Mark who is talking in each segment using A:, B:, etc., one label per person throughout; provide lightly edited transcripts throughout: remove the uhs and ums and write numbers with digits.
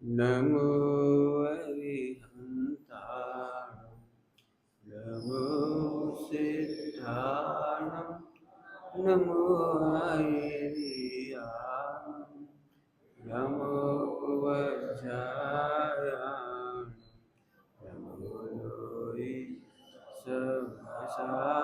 A: नमो अरिहन्ताणं नमो सिद्धाणं नमो आयर्याणं नमो वज्रायाणं नमो लोई सहसाहु।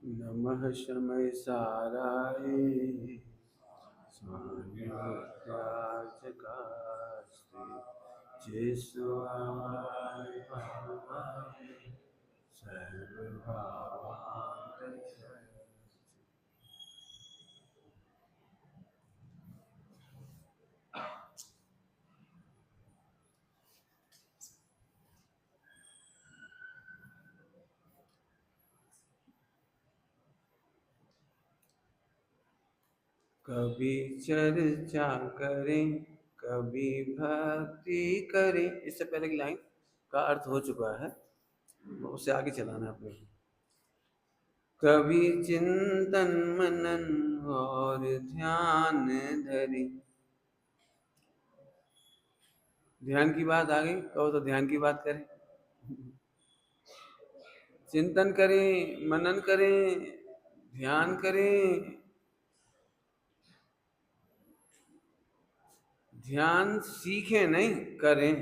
A: नमः शमय साराय स्वामित्याजकास्ते जिस्वाय भवाय सर्वभावान् कभी चर्चा करें कभी भक्ति करें। इससे पहले की लाइन का अर्थ हो चुका है, उससे आगे चलाना है अपने। कभी चिंतन मनन और ध्यान धरे। ध्यान की बात आ गई, कहो तो ध्यान की बात करें। चिंतन करें, मनन करें, ध्यान करें। ध्यान सीखें नहीं करें।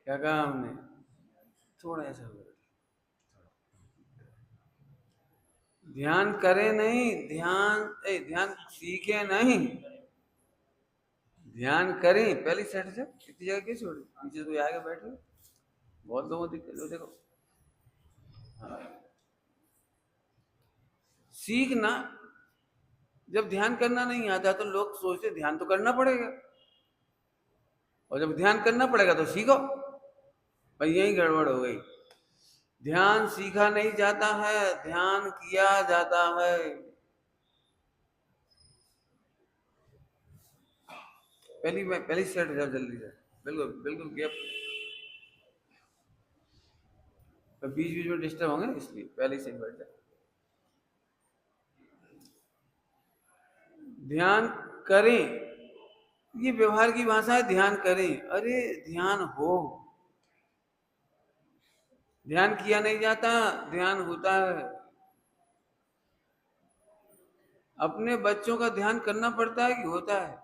A: क्या कहा हमने? थोड़ा ऐसा हो। ध्यान करें नहीं, ध्यान सीखे नहीं, ध्यान करें। पहली सेट से इतनी जगह क्यों छोड़ी? पीछे कोई आगे बैठे, बहुत लोगों दिक्कत हो। देखो, सीखना। जब ध्यान करना नहीं आता तो लोग सोचते ध्यान तो करना पड़ेगा, और जब ध्यान करना पड़ेगा तो सीखो। भाई यही गड़बड़ हो गई। ध्यान सीखा नहीं जाता है, ध्यान किया जाता है। पहली सेट जाओ जल्दी से। बिल्कुल बिल्कुल गैप, बीच बीच में डिस्टर्ब होंगे, इसलिए पहले से बैठ जाए। ध्यान करें, ये व्यवहार की भाषा है। ध्यान करें, अरे ध्यान हो। ध्यान किया नहीं जाता, ध्यान होता है। अपने बच्चों का ध्यान करना पड़ता है कि होता है?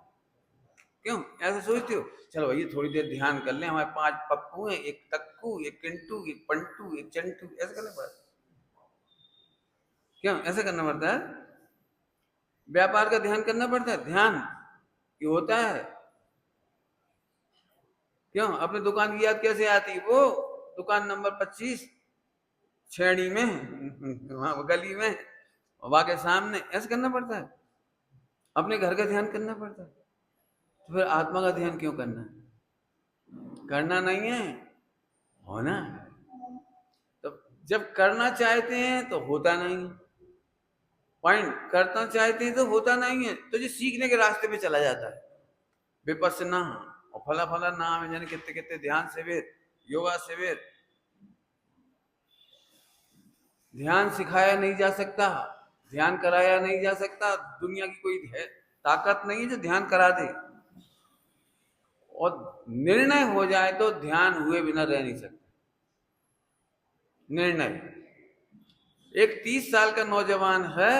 A: क्यों ऐसे सोचते हो? चलो भैया थोड़ी देर ध्यान कर ले, हमारे 5 पप्पू हैं, एक तक्कू, एक किंटू, एक पंटू, एक चंटू, ऐसे करना पड़ता है। क्यों ऐसे करना पड़ता है? व्यापार का ध्यान करना पड़ता है, ध्यान कि होता है। क्यों अपने दुकान की याद कैसे आती? वो दुकान नंबर 25 छेड़ी में, वहां गली में, वहां के सामने, ऐसे करना पड़ता है। अपने घर का ध्यान करना पड़ता है। तो फिर आत्मा का ध्यान क्यों करना है? करना नहीं है, होना है। तो जब करना चाहते हैं तो होता नहीं है। पॉइंट, करना चाहते हैं तो होता नहीं है, तो ये सीखने के रास्ते पे चला जाता है। विपස්සना और फला फला नाम है, जाने कितने कितने ध्यान शिविर, योगा शिविर। ध्यान सिखाया नहीं जा सकता, ध्यान कराया नहीं जा सकता। दुनिया की कोई है ताकत नहीं है जो ध्यान करा दे। और निर्णय हो जाए तो ध्यान हुए बिना रह नहीं सकते। निर्णय, एक 30 साल का नौजवान है,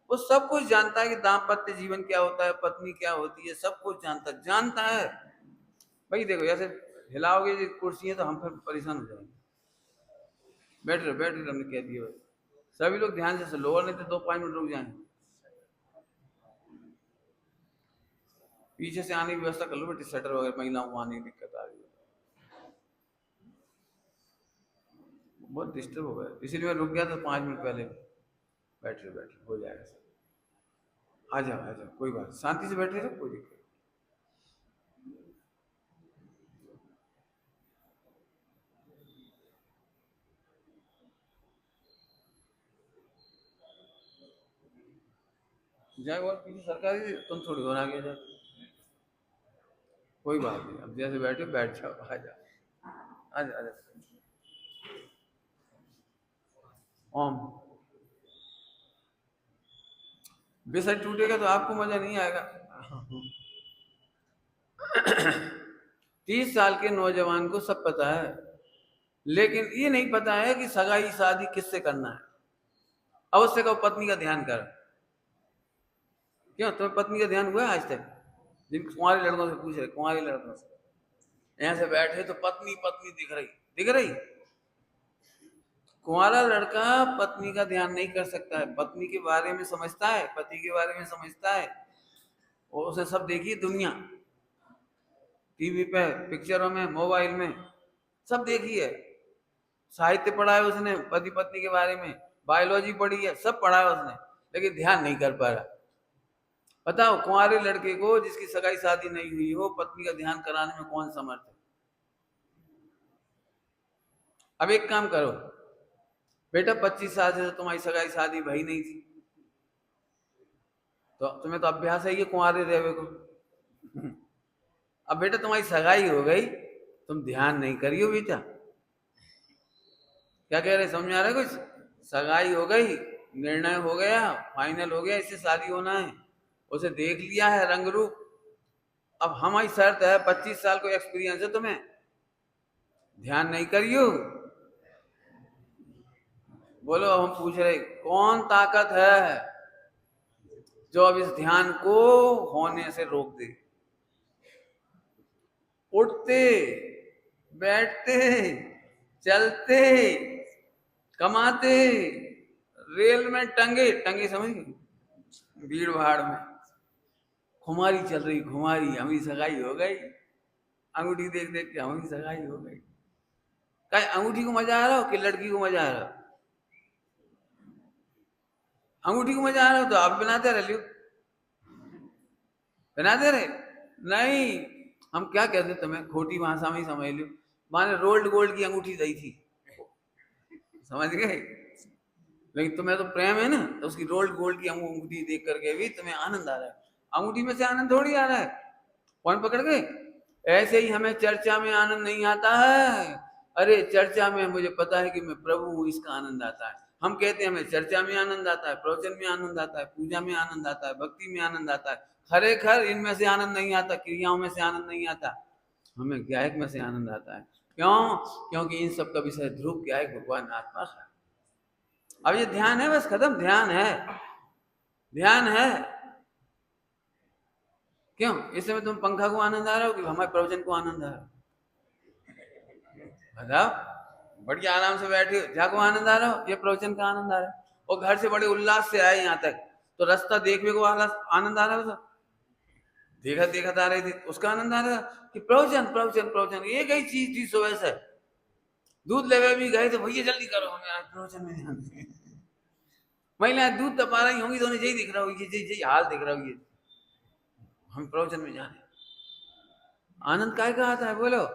A: वो सब कुछ जानता है कि दाम्पत्य जीवन क्या होता है, पत्नी क्या होती है, सब कुछ जानता है। भाई देखो ऐसे हिलाओगे ये कुर्सी है तो हम फिर परेशान हो जाएंगे। बैठ रहे हमने कह दिया भाई। सभी लोग ध्यान से लो, नहीं तो 2-5 मिनट रुक जाएंगे। पीछे से आने की व्यवस्था कर लो बेटी, शटर वगैरह, महिलाओं को आने की दिक्कत आ रही है, बहुत डिस्टर्ब हो गया, इसीलिए मैं रुक गया था 5 मिनट पहले। बैठ रहे हो जाएगा सब। आ जाओ कोई बात, शांति से बैठे रहो, कोई दिक्कत। जाए और पीछे सरकारी तुम थोड़ी और आगे जाओ, कोई बात नहीं, अब जैसे बैठे बैठ जाओ, आ जाओ, आ जाओ, आ जाओ। ओम। बेसर टूटेगा तो आपको मजा नहीं आएगा। 30 साल के नौजवान को सब पता है, लेकिन ये नहीं पता है कि सगाई शादी किससे करना है। अवश्य कहो पत्नी का ध्यान कर। क्यों तुम्हें पत्नी का ध्यान हुआ है आज तक? जिन कुंवारे लड़कों से पूछ रहे, कुंवारे लड़कों से यहाँ से बैठे तो पत्नी पत्नी दिख रही, दिख रही। कुंवारा लड़का पत्नी का ध्यान नहीं कर सकता है, पत्नी के बारे में समझता है, पति के बारे में समझता है, और उसे सब देखी है दुनिया, टीवी पे, पिक्चरों में, मोबाइल में, सब देखी है। साहित्य पढ़ा है उसने पति पत्नी के बारे में, बायोलॉजी पढ़ी है, सब पढ़ा है उसने, लेकिन ध्यान नहीं कर पा रहा। बताओ कुंवारे लड़के को जिसकी सगाई शादी नहीं हुई हो पत्नी का ध्यान कराने में कौन समर्थ है? अब एक काम करो बेटा, 25 साल से तो तुम्हारी सगाई शादी भई नहीं थी, तो तुम्हें तो अभ्यास है ये कुंवारे रहने को। अब बेटा तुम्हारी सगाई हो गई, तुम ध्यान नहीं करियो बेटा। क्या कह रहे, समझ आ रहा है कुछ? सगाई हो गई, निर्णय हो गया, फाइनल हो गया, इससे शादी होना है, उसे देख लिया है रंग रूप। अब हमारी शर्त है, 25 साल को एक्सपीरियंस है तुम्हें, ध्यान नहीं करियो। बोलो, अब हम पूछ रहे कौन ताकत है जो अब इस ध्यान को होने से रोक दे? उठते, बैठते, चलते, कमाते, रेल में टंगे, टंगे समझ गए, भीड़ भाड़ में खुमारी चल रही, खुमारी, हमारी सगाई हो गई, अंगूठी देख देख के हमारी सगाई हो गई। कहीं अंगूठी को मजा आ रहा हो कि लड़की को मजा आ रहा हो? अंगूठी को मजा आ रहा हो तो आप बनाते रह लियो, बनाते रहे। नहीं, हम क्या कहते तुम्हें, खोटी भाषा में ही समझ लियो, माने रोल्ड गोल्ड की अंगूठी दी थी, समझ गए? लेकिन तुम्हें तो प्रेम है ना, तो उसकी रोल्ड गोल्ड की अंगूठी देख करके भी तुम्हें आनंद आ रहा है। अंगूठी में से आनंद थोड़ी आ रहा है, कौन पकड़ गए? ऐसे ही हमें चर्चा में आनंद नहीं आता है। अरे चर्चा में मुझे पता है कि मैं प्रभु हूँ, इसका आनंद आता है। हम कहते हैं हमें चर्चा में आनंद आता है, प्रवचन में आनंद आता है, पूजा में आनंद आता है, भक्ति में आनंद आता है। खरेखर इनमें से आनंद नहीं आता, क्रियाओं में से आनंद नहीं आता, हमें गायक में से आनंद आता है। क्यों? क्योंकि इन सब का विषय ध्रुव गायक भगवान आत्मा है। अब ये ध्यान है, बस खत्म, ध्यान है, ध्यान है। क्यों इस समय तुम पंखा को आनंद आ रहा हो कि हमारे प्रवचन को आनंद आ रहा है? बताओ, बढ़िया आराम से बैठे हो, जाको आनंद आ रहा हो, ये प्रवचन का आनंद आ रहा है। और घर से बड़े उल्लास से आए यहाँ तक, तो रास्ता देखने को आनंद आ रहा है, देखा देखा आ रहे थे, उसका आनंद आ रहा है कि प्रवचन प्रवचन प्रवचन एक ही चीज थी सुबह से। दूध लेवे भी गए तो भैया जल्दी करो, हमें आज प्रवचन में ध्यान दें। महिला दूध तपा रही होंगी तो उन्हें यही दिख रहा होगी, यही हाल दिख रहा होगी, हम प्रवचन में जाने। आनंद काय का आता है बोलो?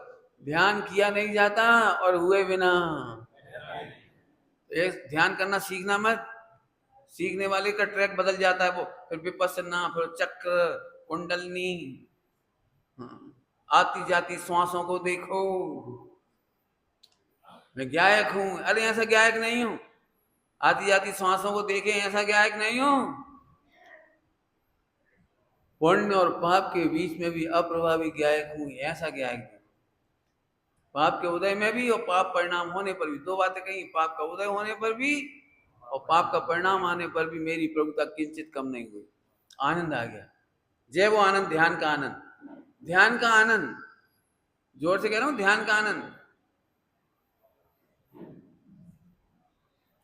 A: ध्यान किया नहीं जाता और हुए बिना। एक ध्यान करना सीखना मत, सीखने वाले का ट्रैक बदल जाता है, वो फिर विपස්සना, फिर चक्र, कुंडलनी, आती जाती श्वासों को देखो, मैं गायक हूं, अरे ऐसा गायक नहीं हूं। आती जाती श्वासों को देखें, ऐसा गायक नहीं हूं। पुण्य और पाप के बीच में भी अप्रभावी गायक हूं, ऐसा गायक नहीं। पाप के उदय में भी और पाप परिणाम होने पर भी, दो बातें कही, पाप का उदय होने पर भी और पाप का परिणाम आने पर भी मेरी प्रभुता किंचित कम नहीं हुई। आनंद आ गया, जय वो आनंद, ध्यान का आनंद, ध्यान का आनंद। जोर से कह रहा हूं, ध्यान का आनंद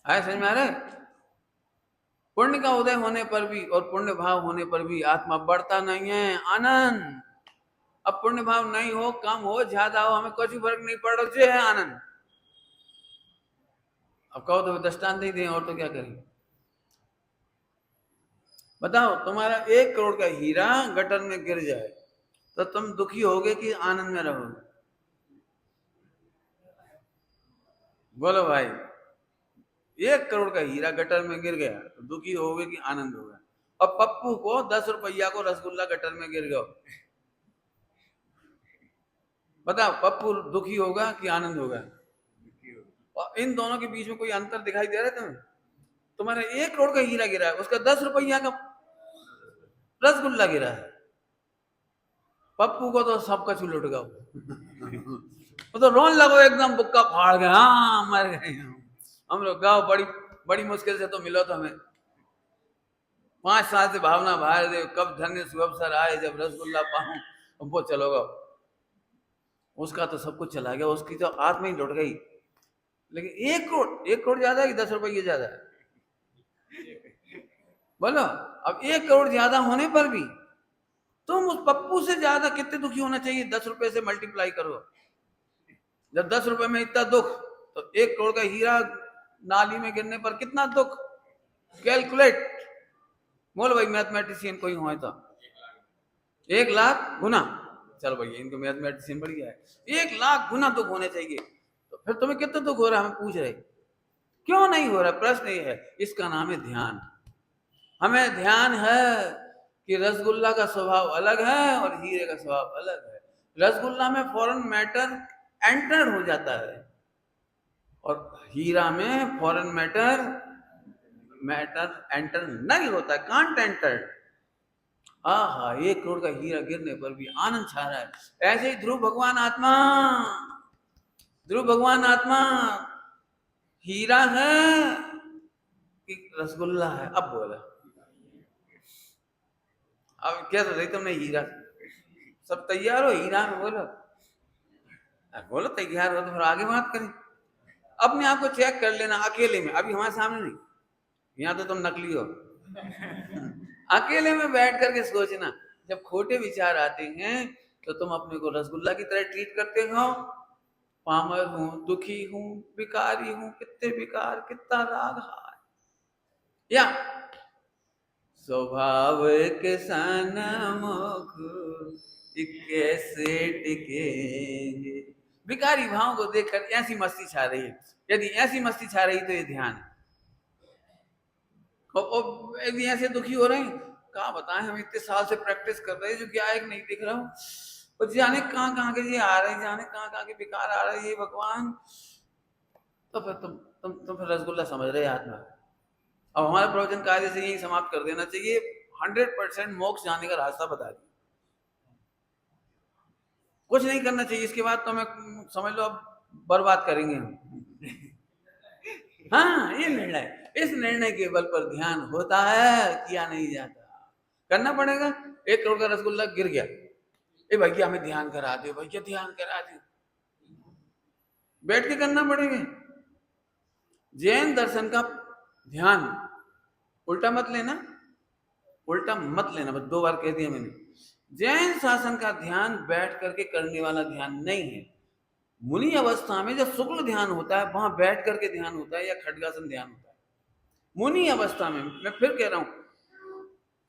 A: आया, समझ में आ रहा है? पुण्य का उदय होने पर भी और पुण्य भाव होने पर भी आत्मा बढ़ता नहीं है, आनंद। अब पुण्य भाव नहीं हो, कम हो, ज्यादा हो, हमें कुछ फर्क नहीं पड़ रहा है, आनंद। अब कहो तो दृष्टांत नहीं दें और तो क्या करें? बताओ, तुम्हारा 1 करोड़ का हीरा गटर में गिर जाए तो तुम दुखी होगे कि आनंद में रहोगे? बोलो भाई, 1 करोड़ का हीरा गटर में गिर गया तो दुखी होगे कि आनंद होगा? अब पप्पू को 10 रुपया को रसगुल्ला गटर में गिर गया, बताओ पप्पू दुखी होगा कि आनंद होगा? और इन दोनों के बीच में कोई अंतर दिखाई दे रहा है तुम्हें? तुम्हारा 1 करोड़ का हीरा गिरा है, उसका 10 रुपया का रसगुल्ला गिरा है, पप्पू को तो सब कछु लुट गया। वो तो रोन लगो एकदम, बुक्का फाड़ गया, हाँ मर गए हम लोग। गाँव बड़ी बड़ी मुश्किल से तो मिलो तो हमें, 5 साल से भावना बाहर दे, कब धन्य सुअवसर आए जब रसगुल्ला पाऊं, वो चलो गो। उसका तो सब कुछ चला गया, उसकी तो आत्मा ही लुट गई। लेकिन 1 करोड़, 1 करोड़ ज्यादा है कि 10 रुपये ज्यादा है? बोलो, अब 1 करोड़ ज्यादा होने पर भी तुम उस पप्पू से ज्यादा कितने दुखी होना चाहिए? 10 रुपए से मल्टीप्लाई करो, जब 10 रुपए में इतना दुख, तो 1 करोड़ का हीरा नाली में गिरने पर कितना दुख? कैलकुलेट। बोलो भाई, मैथमेटिशियन कोई हो तो 1 लाख गुना, चलो भैया इनको मैथमेटिशियन बढ़ गया है, 1 लाख गुना दुख होने चाहिए। तो फिर तुम्हें कितना दुख हो रहा है? हमें पूछ रहे क्यों नहीं हो रहा? प्रश्न ये है, इसका नाम है ध्यान। हमें ध्यान है कि रसगुल्ला का स्वभाव अलग है और हीरे का स्वभाव अलग है। रसगुल्ला में फॉरेन मैटर एंटर हो जाता है और हीरा में फॉरेन मैटर एंटर नहीं होता, कांट एंटर। आहा, 1 करोड़ का हीरा गिरने पर भी आनंद छा रहा है। ऐसे ही ध्रुव भगवान आत्मा, ध्रुव भगवान आत्मा हीरा है कि रसगुल्ला है? अब बोला, अब क्या तो तुमने हीरा, सब तैयार हो हीरा में? बोलो बोलो तैयार हो तो फिर आगे बात करें। अपने आप को चेक कर लेना अकेले में, अभी हमारे सामने नहीं, यहाँ तो तुम नकली हो। अकेले में बैठ करके सोचना, जब खोटे विचार आते हैं तो तुम अपने को रसगुल्ला की तरह ट्रीट करते हो। पामर हूं, दुखी हूं, विकारी हूं, कितने विकार, कितना राग हाय, या स्वभाव के सन्मुख कैसे टिकेंगे। विकारी भाव को देखकर ऐसी मस्ती छा रही है, यदि ऐसी मस्ती छा रही तो ये ध्यान है। और यदि ऐसे दुखी हो रहे हैं, कहा बताएं, हम इतने साल से प्रैक्टिस कर रहे हैं, जो क्या एक नहीं दिख रहा हूं, और जाने कहाँ के ये आ रहे हैं, जाने कहाँ के विकार आ रहे हैं, ये भगवान। तो फिर तुम फिर रसगुल्ला समझ रहे आत्मा। अब हमारे प्रवचन कार्य से यही समाप्त कर देना चाहिए, 100% मोक्ष जाने का रास्ता बता दिया, कुछ नहीं करना चाहिए इसके बाद। तो मैं समझ लो अब बर्बाद करेंगे हम। हाँ, ये निर्णय, इस निर्णय के बल पर ध्यान होता है, किया नहीं जाता, करना पड़ेगा। 1 करोड़ का रसगुल्ला गिर गया, ए भैया हमें ध्यान करा दो, भैया ध्यान करा दो, बैठ के करना पड़ेगा। जैन दर्शन का ध्यान उल्टा मत लेना, उल्टा मत लेना, बस 2 बार कह दिया मैंने। जैन शासन का ध्यान बैठ करके करने वाला ध्यान नहीं है। मुनि अवस्था में जब शुक्ल ध्यान होता है, वहां बैठ करके ध्यान होता है या खड्गासन ध्यान होता है। मुनि अवस्था में, मैं फिर कह रहा हूं,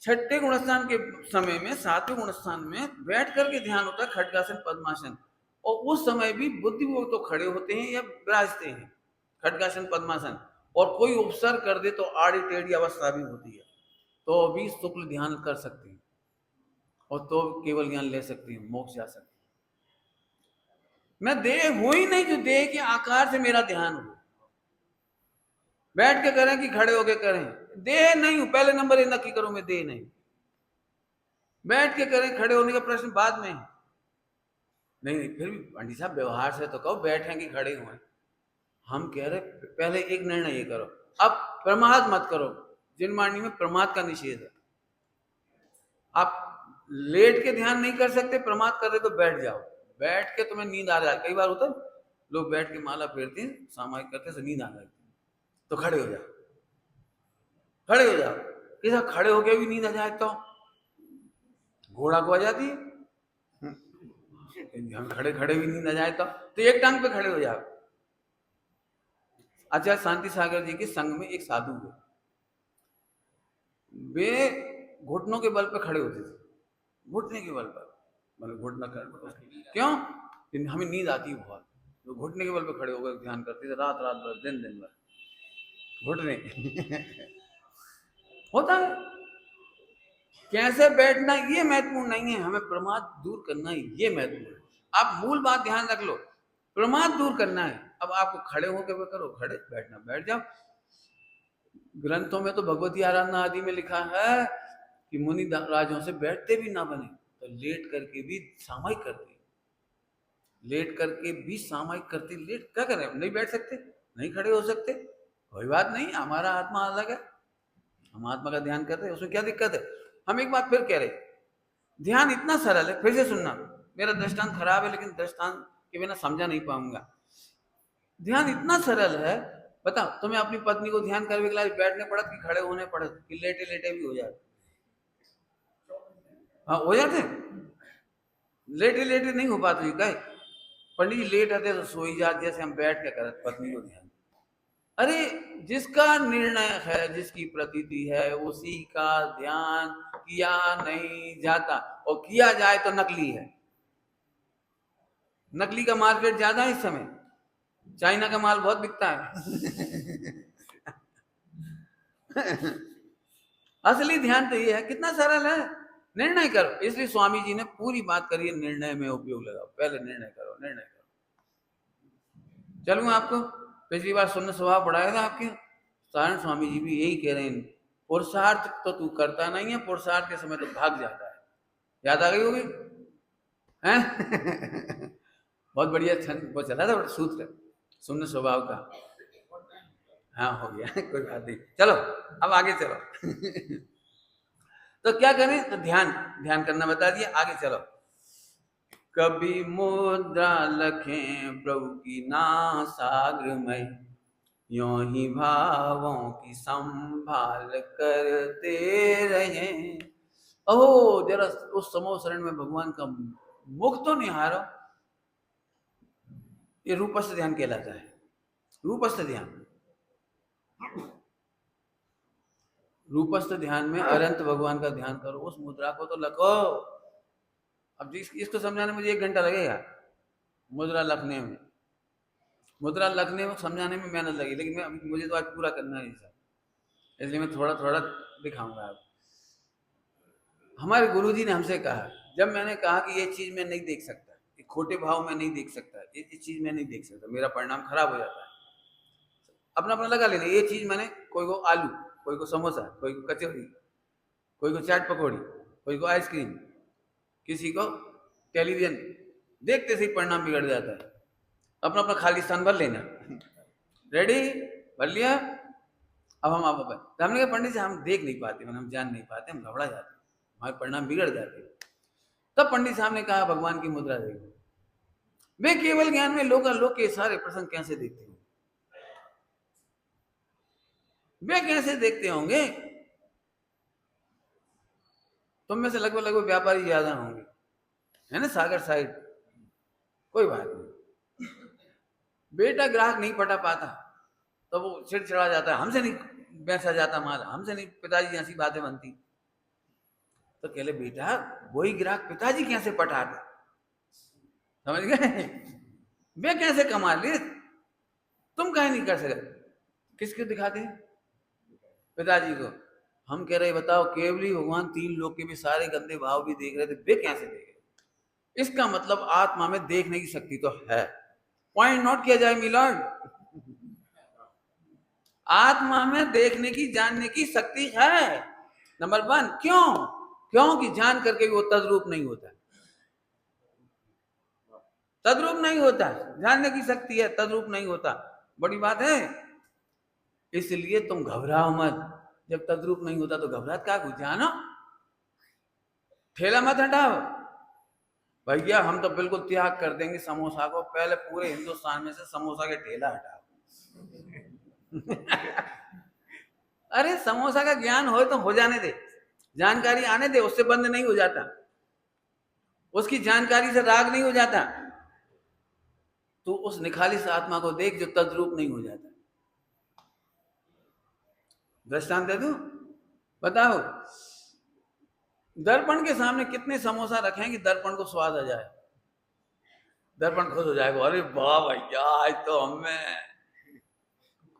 A: 6ठे गुणस्थान के समय में, 7वें गुणस्थान में बैठ करके ध्यान होता है, खड्गासन पद्मासन। और उस समय भी बुद्धिपूर्वक तो खड़े होते हैं या विराजते हैं, खड्गासन पद्मासन। और कोई उपसर्ग कर दे तो आड़ी टेढ़ी अवस्था भी होती है, तो भी शुक्ल ध्यान कर सकते हैं और तो केवल ज्ञान ले सकते हैं, मोक्ष जा सकते हैं। मैं देह हूं ही नहीं जो देह के आकार से मेरा ध्यान हो। बैठ के करें कि खड़े होके करें, देह नहीं हूं, पहले नंबर ये नक्की करो, मैं देह नहीं। बैठ के करें, खड़े होने का प्रश्न बाद में। नहीं, फिर भी पंडित साहब व्यवहार से तो कहो बैठे कि खड़े हुए। हम कह रहे पहले एक निर्णय ये करो, अब प्रमाद मत करो। जिनवाणी में प्रमाद का निषेध है। आप लेट के ध्यान नहीं कर सकते, प्रमाद कर रहे तो बैठ जाओ, बैठ के तुम्हें नींद आ जाए, कई बार होता है लोग बैठ के माला फेरते हैं, सामायिक करते से नींद आ जाती है, तो खड़े हो जाओ, खड़े हो जाओ। किसा खड़े होके भी नींद आ जाए तो घोड़ा को आ जाती है, हम खड़े खड़े भी नींद आ जाए तो एक टांग पे खड़े हो जाओ। आचार्य शांति सागर जी के संग में एक साधु हुए, वे घुटनों के बल पे खड़े होते थे, घुटने के बल पर, मतलब घुटना कर, क्यों? हमें नींद आती है बहुत, तो घुटने के बल पे खड़े होकर ध्यान करते थे रात रात भर, दिन दिन भर घुटने होता है। कैसे बैठना ये महत्वपूर्ण नहीं है, हमें प्रमाद दूर करना है, ये महत्वपूर्ण है। आप मूल बात ध्यान रख लो, प्रमाद दूर करना है। अब आपको खड़े होकर करो, खड़े बैठना बैठ जाओ। ग्रंथों में तो भगवती आराधना आदि में लिखा है कि मुनि राजों से बैठते भी ना बने तो लेट करके भी सामायिक करते, लेट करके भी सामायिक करते। लेट क्या करें, नहीं बैठ सकते, नहीं खड़े हो सकते, कोई बात नहीं, हमारा आत्मा अलग है, हम आत्मा का ध्यान करते हैं, उसमें क्या दिक्कत है। हम एक बात फिर कह रहे, ध्यान इतना सरल है, फिर से सुनना, मेरा दृष्टांत खराब है लेकिन दृष्टांत के बिना समझा नहीं पाऊंगा। ध्यान इतना सरल है, बताओ तुम्हें अपनी पत्नी को ध्यान करने के लिए बैठने पड़त कि खड़े होने पड़त कि लेटे लेटे भी हो जाते? हाँ हो जाते, लेटे लेटे नहीं हो पाते क्या? पंडित जी लेट आते तो सोई जाते, जैसे हम बैठ के करत पत्नी को ध्यान। अरे जिसका निर्णय है, जिसकी प्रतीति है, उसी का ध्यान किया नहीं जाता, और किया जाए तो नकली है। नकली का मार्केट ज्यादा है इस समय, चाइना का माल बहुत बिकता है असली ध्यान तो ये है, कितना सरल है, निर्णय करो। इसलिए स्वामी जी ने पूरी बात करी है, निर्णय में उपयोग लगाओ, पहले निर्णय करो, निर्णय करो। चलूं आपको, पिछली बार सुनने स्वभाव बढ़ाया था आपके, सारण स्वामी जी भी यही कह रहे हैं, पुरुषार्थ तो तू करता नहीं है, पुरुषार्थ के समय तो भाग जाता है। याद आ गई होगी हैं बहुत बढ़िया छंद वो चला था सूत्र सुनने स्वभाव का। हाँ हो गया कोई बात नहीं, चलो अब आगे चलो तो क्या करें, तो ध्यान, ध्यान करना बता दिया, आगे चलो। कभी मुद्रा लखें प्रभु की नासाग्र में, यों ही भावों की संभाल करते रहे। ओहो जरा उस समोह शरण में भगवान का मुख तो निहारो, ये रूपस्थ ध्यान कहलाता है। रूपस्थ ध्यान, रूपस्थ ध्यान में अनंत भगवान का ध्यान करो, उस मुद्रा को तो लखो। अब इसको समझाने में मुझे 1 घंटा लगेगा, मुद्रा लखने में, मुद्रा लगने में समझाने में मेहनत लगी, लेकिन मुझे तो आज पूरा करना है सर, इसलिए मैं थोड़ा थोड़ा दिखाऊंगा आप। हमारे गुरुजी ने हमसे कहा, जब मैंने कहा कि ये चीज मैं नहीं देख सकता, ये खोटे भाव में नहीं देख सकता, ये चीज मैं नहीं देख सकता, मेरा परिणाम खराब हो जाता है, अपना अपना लगा लेना। ये चीज मैंने, कोई को आलू, कोई को समोसा, कोई को कचौड़ी, कोई को चाट पकौड़ी, कोई को आइसक्रीम, किसी को टेलीविजन, देखते से ही परिणाम बिगड़ जाता है। अपना अपना खाली स्थान भर लेना, रेडी, भर लिया। अब हम आप तो हमने कहा पंडित जी हम देख नहीं पाते, हम जान नहीं पाते, हम घबरा जाते, हमारे परिणाम बिगड़ जाते। तब पंडित साहब ने कहा भगवान की मुद्रा देखो। वे केवल ज्ञान में लोग के सारे प्रसंग कैसे देखते होंगे, वे कैसे देखते होंगे? तुम में से लगभग व्यापारी ज्यादा होंगे, है ना, सागर साइड। कोई बात नहीं, बेटा ग्राहक नहीं पटा पाता तो वो चिड़चिड़ा जाता है, हमसे नहीं बेचा जाता माल, हमसे नहीं पिताजी ऐसी बातें बनती। तो कहले बेटा वही ग्राहक पिताजी कैसे पटाते, समझ गए? वे कैसे कमा ले, तुम कहीं नहीं कर सकते। किसको दिखाते हैं? पिताजी को। हम कह रहे बताओ, केवली भगवान 3 लोग के भी सारे गंदे भाव भी देख रहे थे, वे कैसे देख रहे? इसका मतलब आत्मा में देखने की शक्ति तो है। पॉइंट नोट किया जाए मिलॉर्ड, आत्मा में देखने की, जानने की शक्ति है, नंबर 1। क्यों? क्योंकि जान करके वो तद्रूप नहीं होता, तद्रूप नहीं होता, जानने की शक्ति है, तद्रूप नहीं होता, बड़ी बात है। इसलिए तुम घबराओ मत, जब तद्रूप नहीं होता तो घबराहट क्या कुछ, जानो, ठेला मत हटाओ, भैया हम तो बिल्कुल त्याग कर देंगे समोसा को, पहले पूरे हिंदुस्तान में से समोसा के ठेला हटाओ। अरे समोसा का ज्ञान हो तो हो जाने दे, जानकारी आने दे, उससे बंद नहीं हो जाता, उसकी जानकारी से राग नहीं हो जाता। तो उस निखालिस आत्मा को देख जो तद्रूप नहीं हो जाता। दृष्टांत दे दूं, बताओ दर्पण के सामने कितने समोसा रखें कि दर्पण को स्वाद आ जाए, दर्पण खुश हो जाएगा, अरे वाह भैया आज तो हमें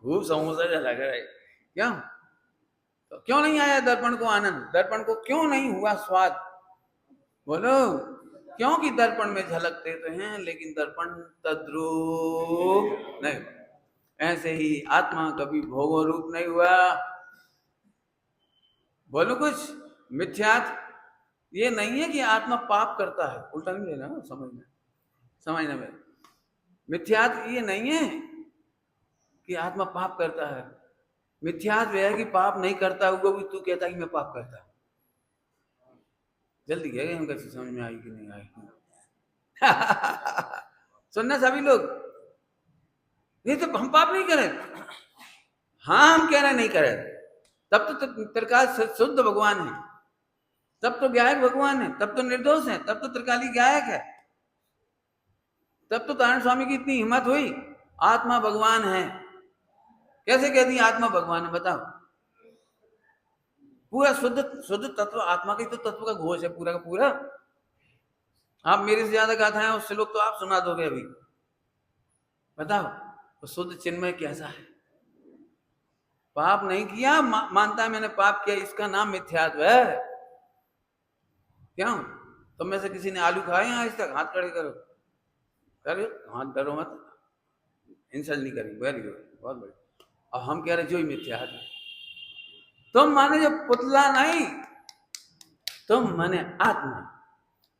A: खूब समोसा जला कर, क्यों तो क्यों नहीं आया दर्पण को आनंद, दर्पण को क्यों नहीं हुआ स्वाद, बोलो। क्योंकि दर्पण में झलकते तो हैं लेकिन दर्पण तद्रूप नहीं। ऐसे ही आत्मा कभी भोगो रूप नहीं हुआ। बोलो कुछ मिथ्यात ये नहीं है कि आत्मा पाप करता है, उल्टा नहीं लेना, समझना मेरे। मिथ्यात ये नहीं है कि आत्मा पाप करता है, मिथ्यात वह है कि पाप नहीं करता हुआ भी तू कहता कि मैं पाप करता। जल्दी कह हम कैसे समझ में आई कि नहीं आई? सुनना सभी लोग, नहीं तो हम पाप नहीं करें, हाँ हम कह रहे नहीं करें, तब तो त्रिकाल शुद्ध भगवान है, तब तो गायक भगवान है, तब तो निर्दोष है, तब तो त्रिकाली गायक है, तब तो नारायण स्वामी की इतनी हिम्मत हुई आत्मा भगवान है। कैसे कह दी आत्मा भगवान है, बताओ। पूरा शुद्ध शुद्ध तत्व आत्मा के तो तत्व का घोष है पूरा का पूरा। आप मेरे से ज्यादा गाथाएं उससे लोग तो आप सुना दोगे अभी, बताओ तो शुद्ध चिन्मय कैसा है। पाप नहीं किया, मानता है मैंने पाप किया, इसका नाम मिथ्यात्व है। क्यों तुम में से किसी ने आलू खाए आज तक? हाथ खड़े करो, करो हाथ, डरो मत, इंसल्ट नहीं करेंगे, वेरी गुड, बहुत बढ़िया। अब हम कह रहे जो ही मिथ्यात्व है, तुम माने जो पुतला नहीं, तुम माने आत्मा।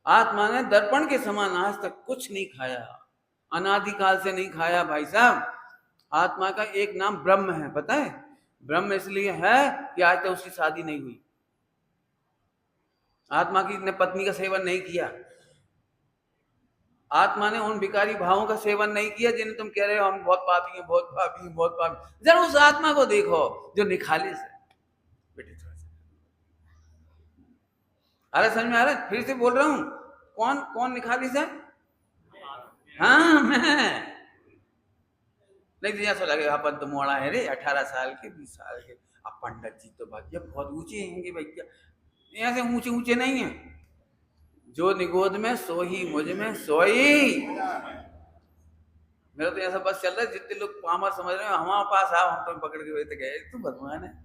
A: आत्मा ने दर्पण के समान आज तक कुछ नहीं खाया, अनादिकाल से नहीं खाया भाई साहब। आत्मा का एक नाम ब्रह्म है, पता है? ब्रह्म इसलिए है कि आज तक उसकी शादी नहीं हुई, आत्मा की ने पत्नी का सेवन नहीं किया, आत्मा ने उन विकारी भावों का सेवन नहीं किया जिन्हें तुम कह रहे हो हम बहुत पापी हैं, बहुत पापी हैं, बहुत पापी। जरा उस आत्मा को देखो जो निखालिस है। अरे समझ में आ रहा है? फिर से बोल रहा हूं, कौन कौन निखालिस है? हाँ मैं नहीं तो ऐसा लगेगा अपन तो मोड़ा है रे, 18 साल के 20 साल के। अब पंडित जी तो भैया बहुत ऊंचे हैं भैया, ऐसे ऊंचे ऊंचे नहीं है, जो निगोद में सो ही मुझ में सोई। मेरा तो ऐसा बस चल रहा है, जितने लोग पामर समझ रहे हैं हमारे पास आओ, हम तो पकड़ के बैठे गए तू भगवान है।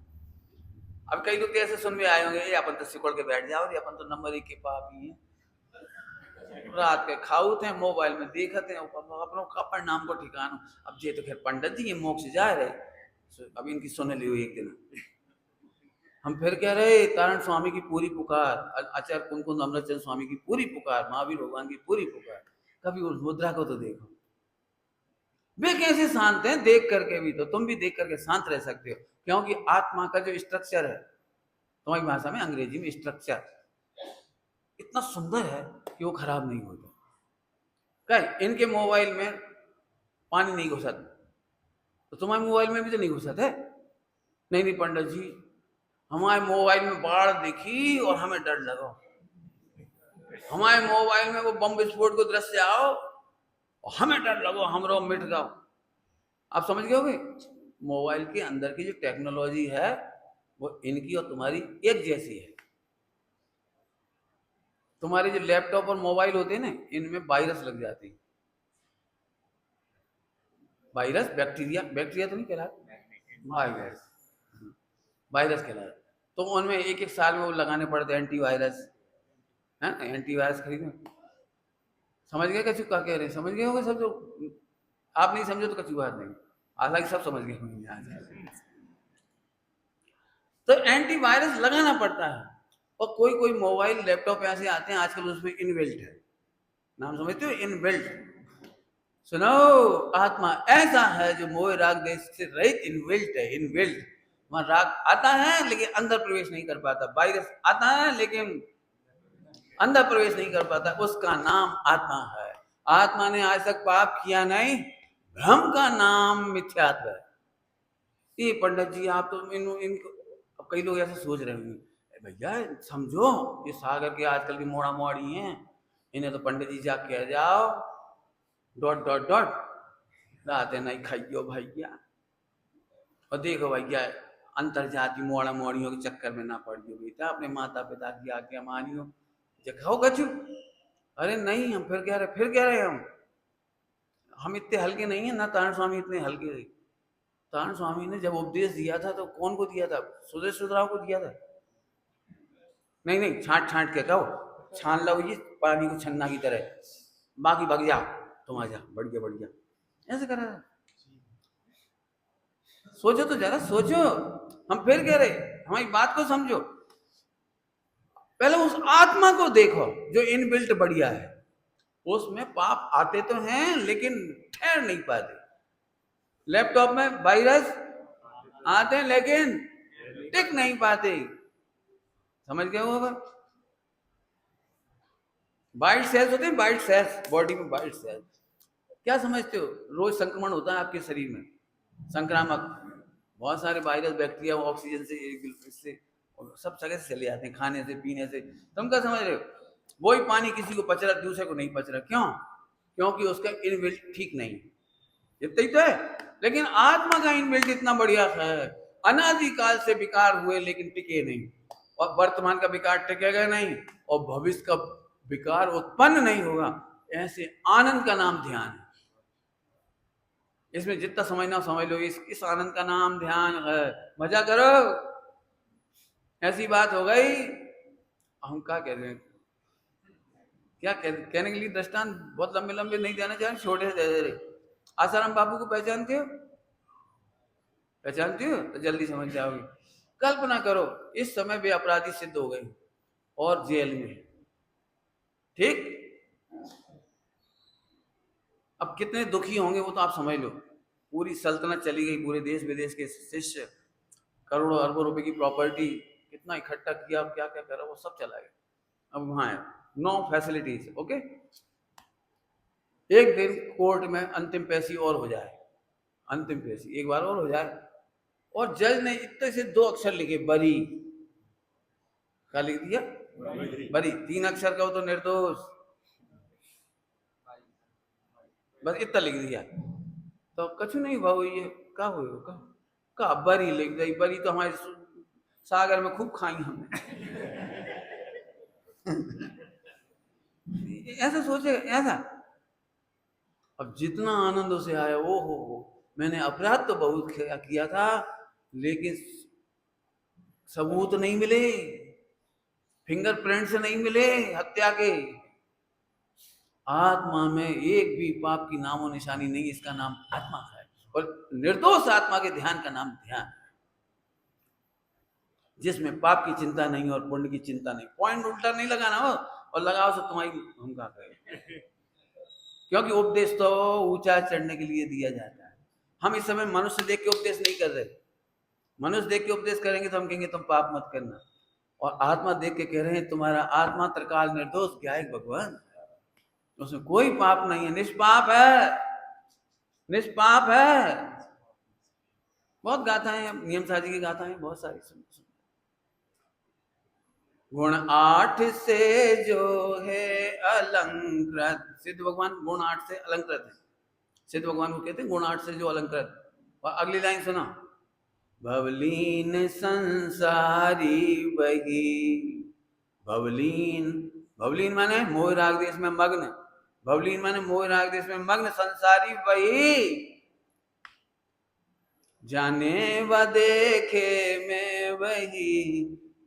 A: अब कई लोग ऐसे सुन में आए होंगे, अपन तो सिकुड़ के बैठ जाओ, अपन तो नंबर 1 के पापी हैं, रात के खाऊ थे मोबाइल में देखते हैं अपनों का परिणाम को ठिकाना। अब ये तो खैर पंडित जी ये मोक्ष जा रहे, अब इनकी सुन ली हुई एक दिन। हम फिर कह रहे तारण स्वामी की पूरी पुकार, आचार्य कुंकुंद अमृतचंद स्वामी की पूरी पुकार, महावीर भगवान की पूरी पुकार। कभी उस मुद्रा को तो देखो, वे कैसे शांत हैं, देख करके भी तो तुम भी देख करके शांत रह सकते हो। क्योंकि आत्मा का जो स्ट्रक्चर है, तुम्हारी भाषा में अंग्रेजी में स्ट्रक्चर इतना सुंदर है कि वो खराब नहीं होता। क्या इनके मोबाइल में पानी नहीं घुसा तो तुम्हारे मोबाइल में भी तो नहीं घुसा है? नहीं नहीं पंडित जी हमारे मोबाइल में बाढ़ दिखी और हमें डर लगा, हमारे मोबाइल में वो बम विस्फोट को दृश्य आओ और हमें डर लगो, हम रो मिट जाओ। आप समझ गए होगे मोबाइल के अंदर की जो टेक्नोलॉजी है वो इनकी और तुम्हारी एक जैसी है। तुम्हारे जो लैपटॉप और मोबाइल होते हैं ना, इनमें वायरस लग जाती है, वायरस बैक्टीरिया, बैक्टीरिया तो नहीं कहलाता, वायरस वायरस कहलाता। तो उनमें एक साल में वो लगाने पड़ते हैं एंटीवायरस, है एंटीवायरस खरीदो। समझ गए कचू क्या कह रहे हैं? समझ गए होंगे सब, जो आप नहीं समझे तो कचू बात नहीं, हालांकि सब समझ गए होंगे। तो एंटीवायरस लगाना पड़ता है। और कोई कोई मोबाइल लैपटॉप ऐसे आते हैं आजकल उसमें इनबिल्ट है, नाम समझते हो इनबिल्ट। सुनो आत्मा ऐसा है जो मोह राग देश से रहित इनबिल्ट है, इनबिल्ट। वहां राग आता है लेकिन अंदर प्रवेश नहीं कर पाता, वायरस आता है लेकिन अंदर प्रवेश नहीं कर पाता, उसका नाम आत्मा है। आत्मा ने आज तक पाप किया नहीं, भ्रम का नाम मिथ्यात्व है। ये पंडित जी आप तो इनको अब कई लोग ऐसे सोच रहे होंगे, भैया समझो ये सागर के आजकल की मोड़ा मोड़ी हैं, इन्हें तो पंडित जी जा कह जाओ डॉट डॉट डॉट रात नहीं खाइयो भैया, और देखो भैया अंतरजाति मोड़ा मोड़ियों के चक्कर में ना पड़ियो बेटा, अपने माता पिता की आज्ञा मानियो, जखाओ गचू। अरे नहीं, हम फिर कह रहे हम इतने हल्के नहीं है ना, तारण स्वामी इतने हल्के थे। तारण स्वामी ने जब उपदेश दिया था तो कौन को दिया था? सुरेश सुधराव को दिया था। नहीं नहीं, छांट छांट के कहो, छान लो ये पानी को छन्ना की तरह, बाकी भाग जाओ तुम, आ जा बढ़िया बढ़िया, ऐसे करा था। सोचो तो जरा सोचो, हम फिर कह रहे हमारी बात को समझो, पहले उस आत्मा को देखो जो इनबिल्ट बढ़िया है। उसमें पाप आते तो हैं लेकिन ठहर नहीं पाते। लैपटॉप में वायरस आते हैं लेकिन टिक नहीं पाते, समझ गए होगा। वाइट सेल्स होते हैं, वाइट सेल्स बॉडी में, वाइट सेल्स क्या समझते हो? रोज संक्रमण होता है आपके शरीर में, संक्रामक, बहुत सारे वायरस बैक्टीरिया ऑक्सीजन से इससे सब जगह से चले जाते हैं, खाने से पीने से। तुम क्या समझ रहे हो? वही पानी किसी को पच रहा दूसरे को नहीं पच रहा, क्यों? क्योंकि उसका इनबिल्ट ठीक नहीं, इतना ही तो है। लेकिन आत्मा का इनबिल्ट इतना बढ़िया है, अनादिकाल से विकार हुए लेकिन टिके नहीं, और वर्तमान का विकार टिकेगा नहीं, और भविष्य का विकार उत्पन्न नहीं होगा। ऐसे आनंद का नाम ध्यान है। इसमें जितना समझना समझ लो, इस आनंद का नाम ध्यान है। मजा करो, ऐसी बात हो गई। हम क्या कह रहे हैं, क्या कहने के लिए दृष्टांत बहुत लंबे लंबे नहीं देना चाहें, छोटे से दे रहे। आसाराम बापू को पहचानते हो? पहचानते हो तो जल्दी समझ जाओगे। कल्पना करो इस समय वे अपराधी सिद्ध हो गए और जेल में, ठीक? अब कितने दुखी होंगे वो तो आप समझ लो। पूरी सल्तनत चली गई, पूरे देश विदेश के शिष्य, करोड़ों अरबों रुपए की प्रॉपर्टी कितना इकट्ठा किया, क्या क्या करा, वो सब चला गया। अब वहां है नो फैसिलिटीज, ओके। एक दिन कोर्ट में अंतिम पेशी और हो जाए, अंतिम पेशी एक बार और हो जाए, और जज ने इतने से 2 अक्षर लिखे, बरी। क्या लिख दिया? बरी। 3 अक्षर का हो तो निर्दोष, बस इतना लिख दिया। तो कछु नहीं भाव, ये क्या हो का बरी लिख दी। बरी तो हमारे सागर में खूब खाई हमने। ऐसा सोचे, ऐसा। अब जितना आनंद उसे आया, ओ हो, मैंने अपराध तो बहुत किया था लेकिन सबूत नहीं मिले, फिंगरप्रिंट्स नहीं मिले हत्या के। आत्मा में एक भी पाप की नामो निशानी नहीं, इसका नाम आत्मा है। और निर्दोष आत्मा के ध्यान का नाम ध्यान, जिसमें पाप की चिंता नहीं और पुण्य की चिंता नहीं। पॉइंट उल्टा नहीं लगाना हो, और लगाओ तो तुम्हारी हम क्या करें, क्योंकि उपदेश तो ऊंचा चढ़ने के लिए दिया जाता है। हम इस समय मनुष्य देख के उपदेश नहीं कर रहे। मनुष्य देख के उपदेश करेंगे तो हम कहेंगे तुम पाप मत करना, और आत्मा देख के कह रहे हैं तुम्हारा आत्मा त्रिकाल निर्दोष ज्ञायक भगवान, उसमें कोई पाप नहीं है, निष्पाप है, निष्पाप है। बहुत गाथाएं, नियम साजी की गाथाएं बहुत सारी सुन। गुण 8 से जो है अलंकृत, सिद्ध भगवान गुण 8 से अलंकृत है। सिद्ध भगवान को कहते हैं गुण 8 से जो अलंकृत। और अगली लाइन सुना, भवलीन संसारी बही। भवलीन, भवलीन माने मोह राग देश में मग्न, भवलीन माने मोह राग देश में मग्न, संसारी वही जाने व देखे में वही,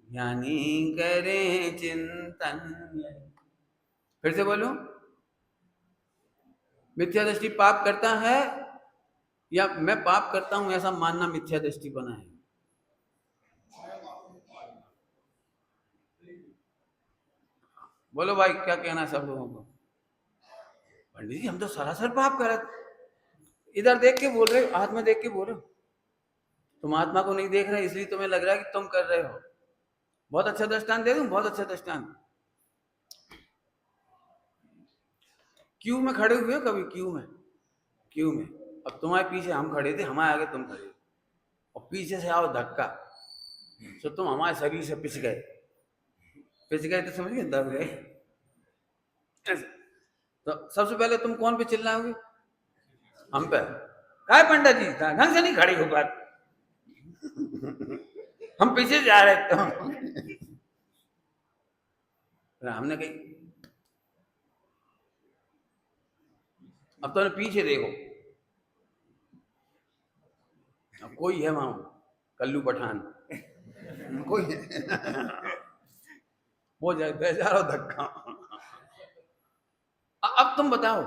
A: ज्ञानी करें चिंतन। फिर से बोलो, मिथ्या दृष्टि पाप करता है या मैं पाप करता हूं ऐसा मानना मिथ्या दृष्टि बना है? बोलो भाई क्या कहना है सब लोगों को? पंडित जी हम तो सरासर पाप कर रहे, इधर देख के बोल रहे हो, आत्मा देख के बोल रहे हो। तुम आत्मा को नहीं देख रहे इसलिए तुम्हें लग रहा है कि तुम कर रहे हो। बहुत अच्छा दृष्टांत दे दूं, बहुत अच्छा दृष्टांत। क्यू में खड़े हुए हो कभी? क्यू में, क्यू में। अब तुम्हारे पीछे हम खड़े थे, हमारे आगे तुम खड़े, और पीछे से आओ धक्का, तो तुम हमारे शरीर से पिच गए, तो समझ गए, दब गए। तो सबसे पहले तुम कौन पे चिल्लाओगे? हम पे। काय पंडित जी ढंग से नहीं खड़ी हो बात, हम पीछे जा रहे थे। हमने कही अब तो पीछे देखो, अब कोई है वहां, कल्लू पठान कोई वो दे जा रहा धक्का। अब तुम बताओ,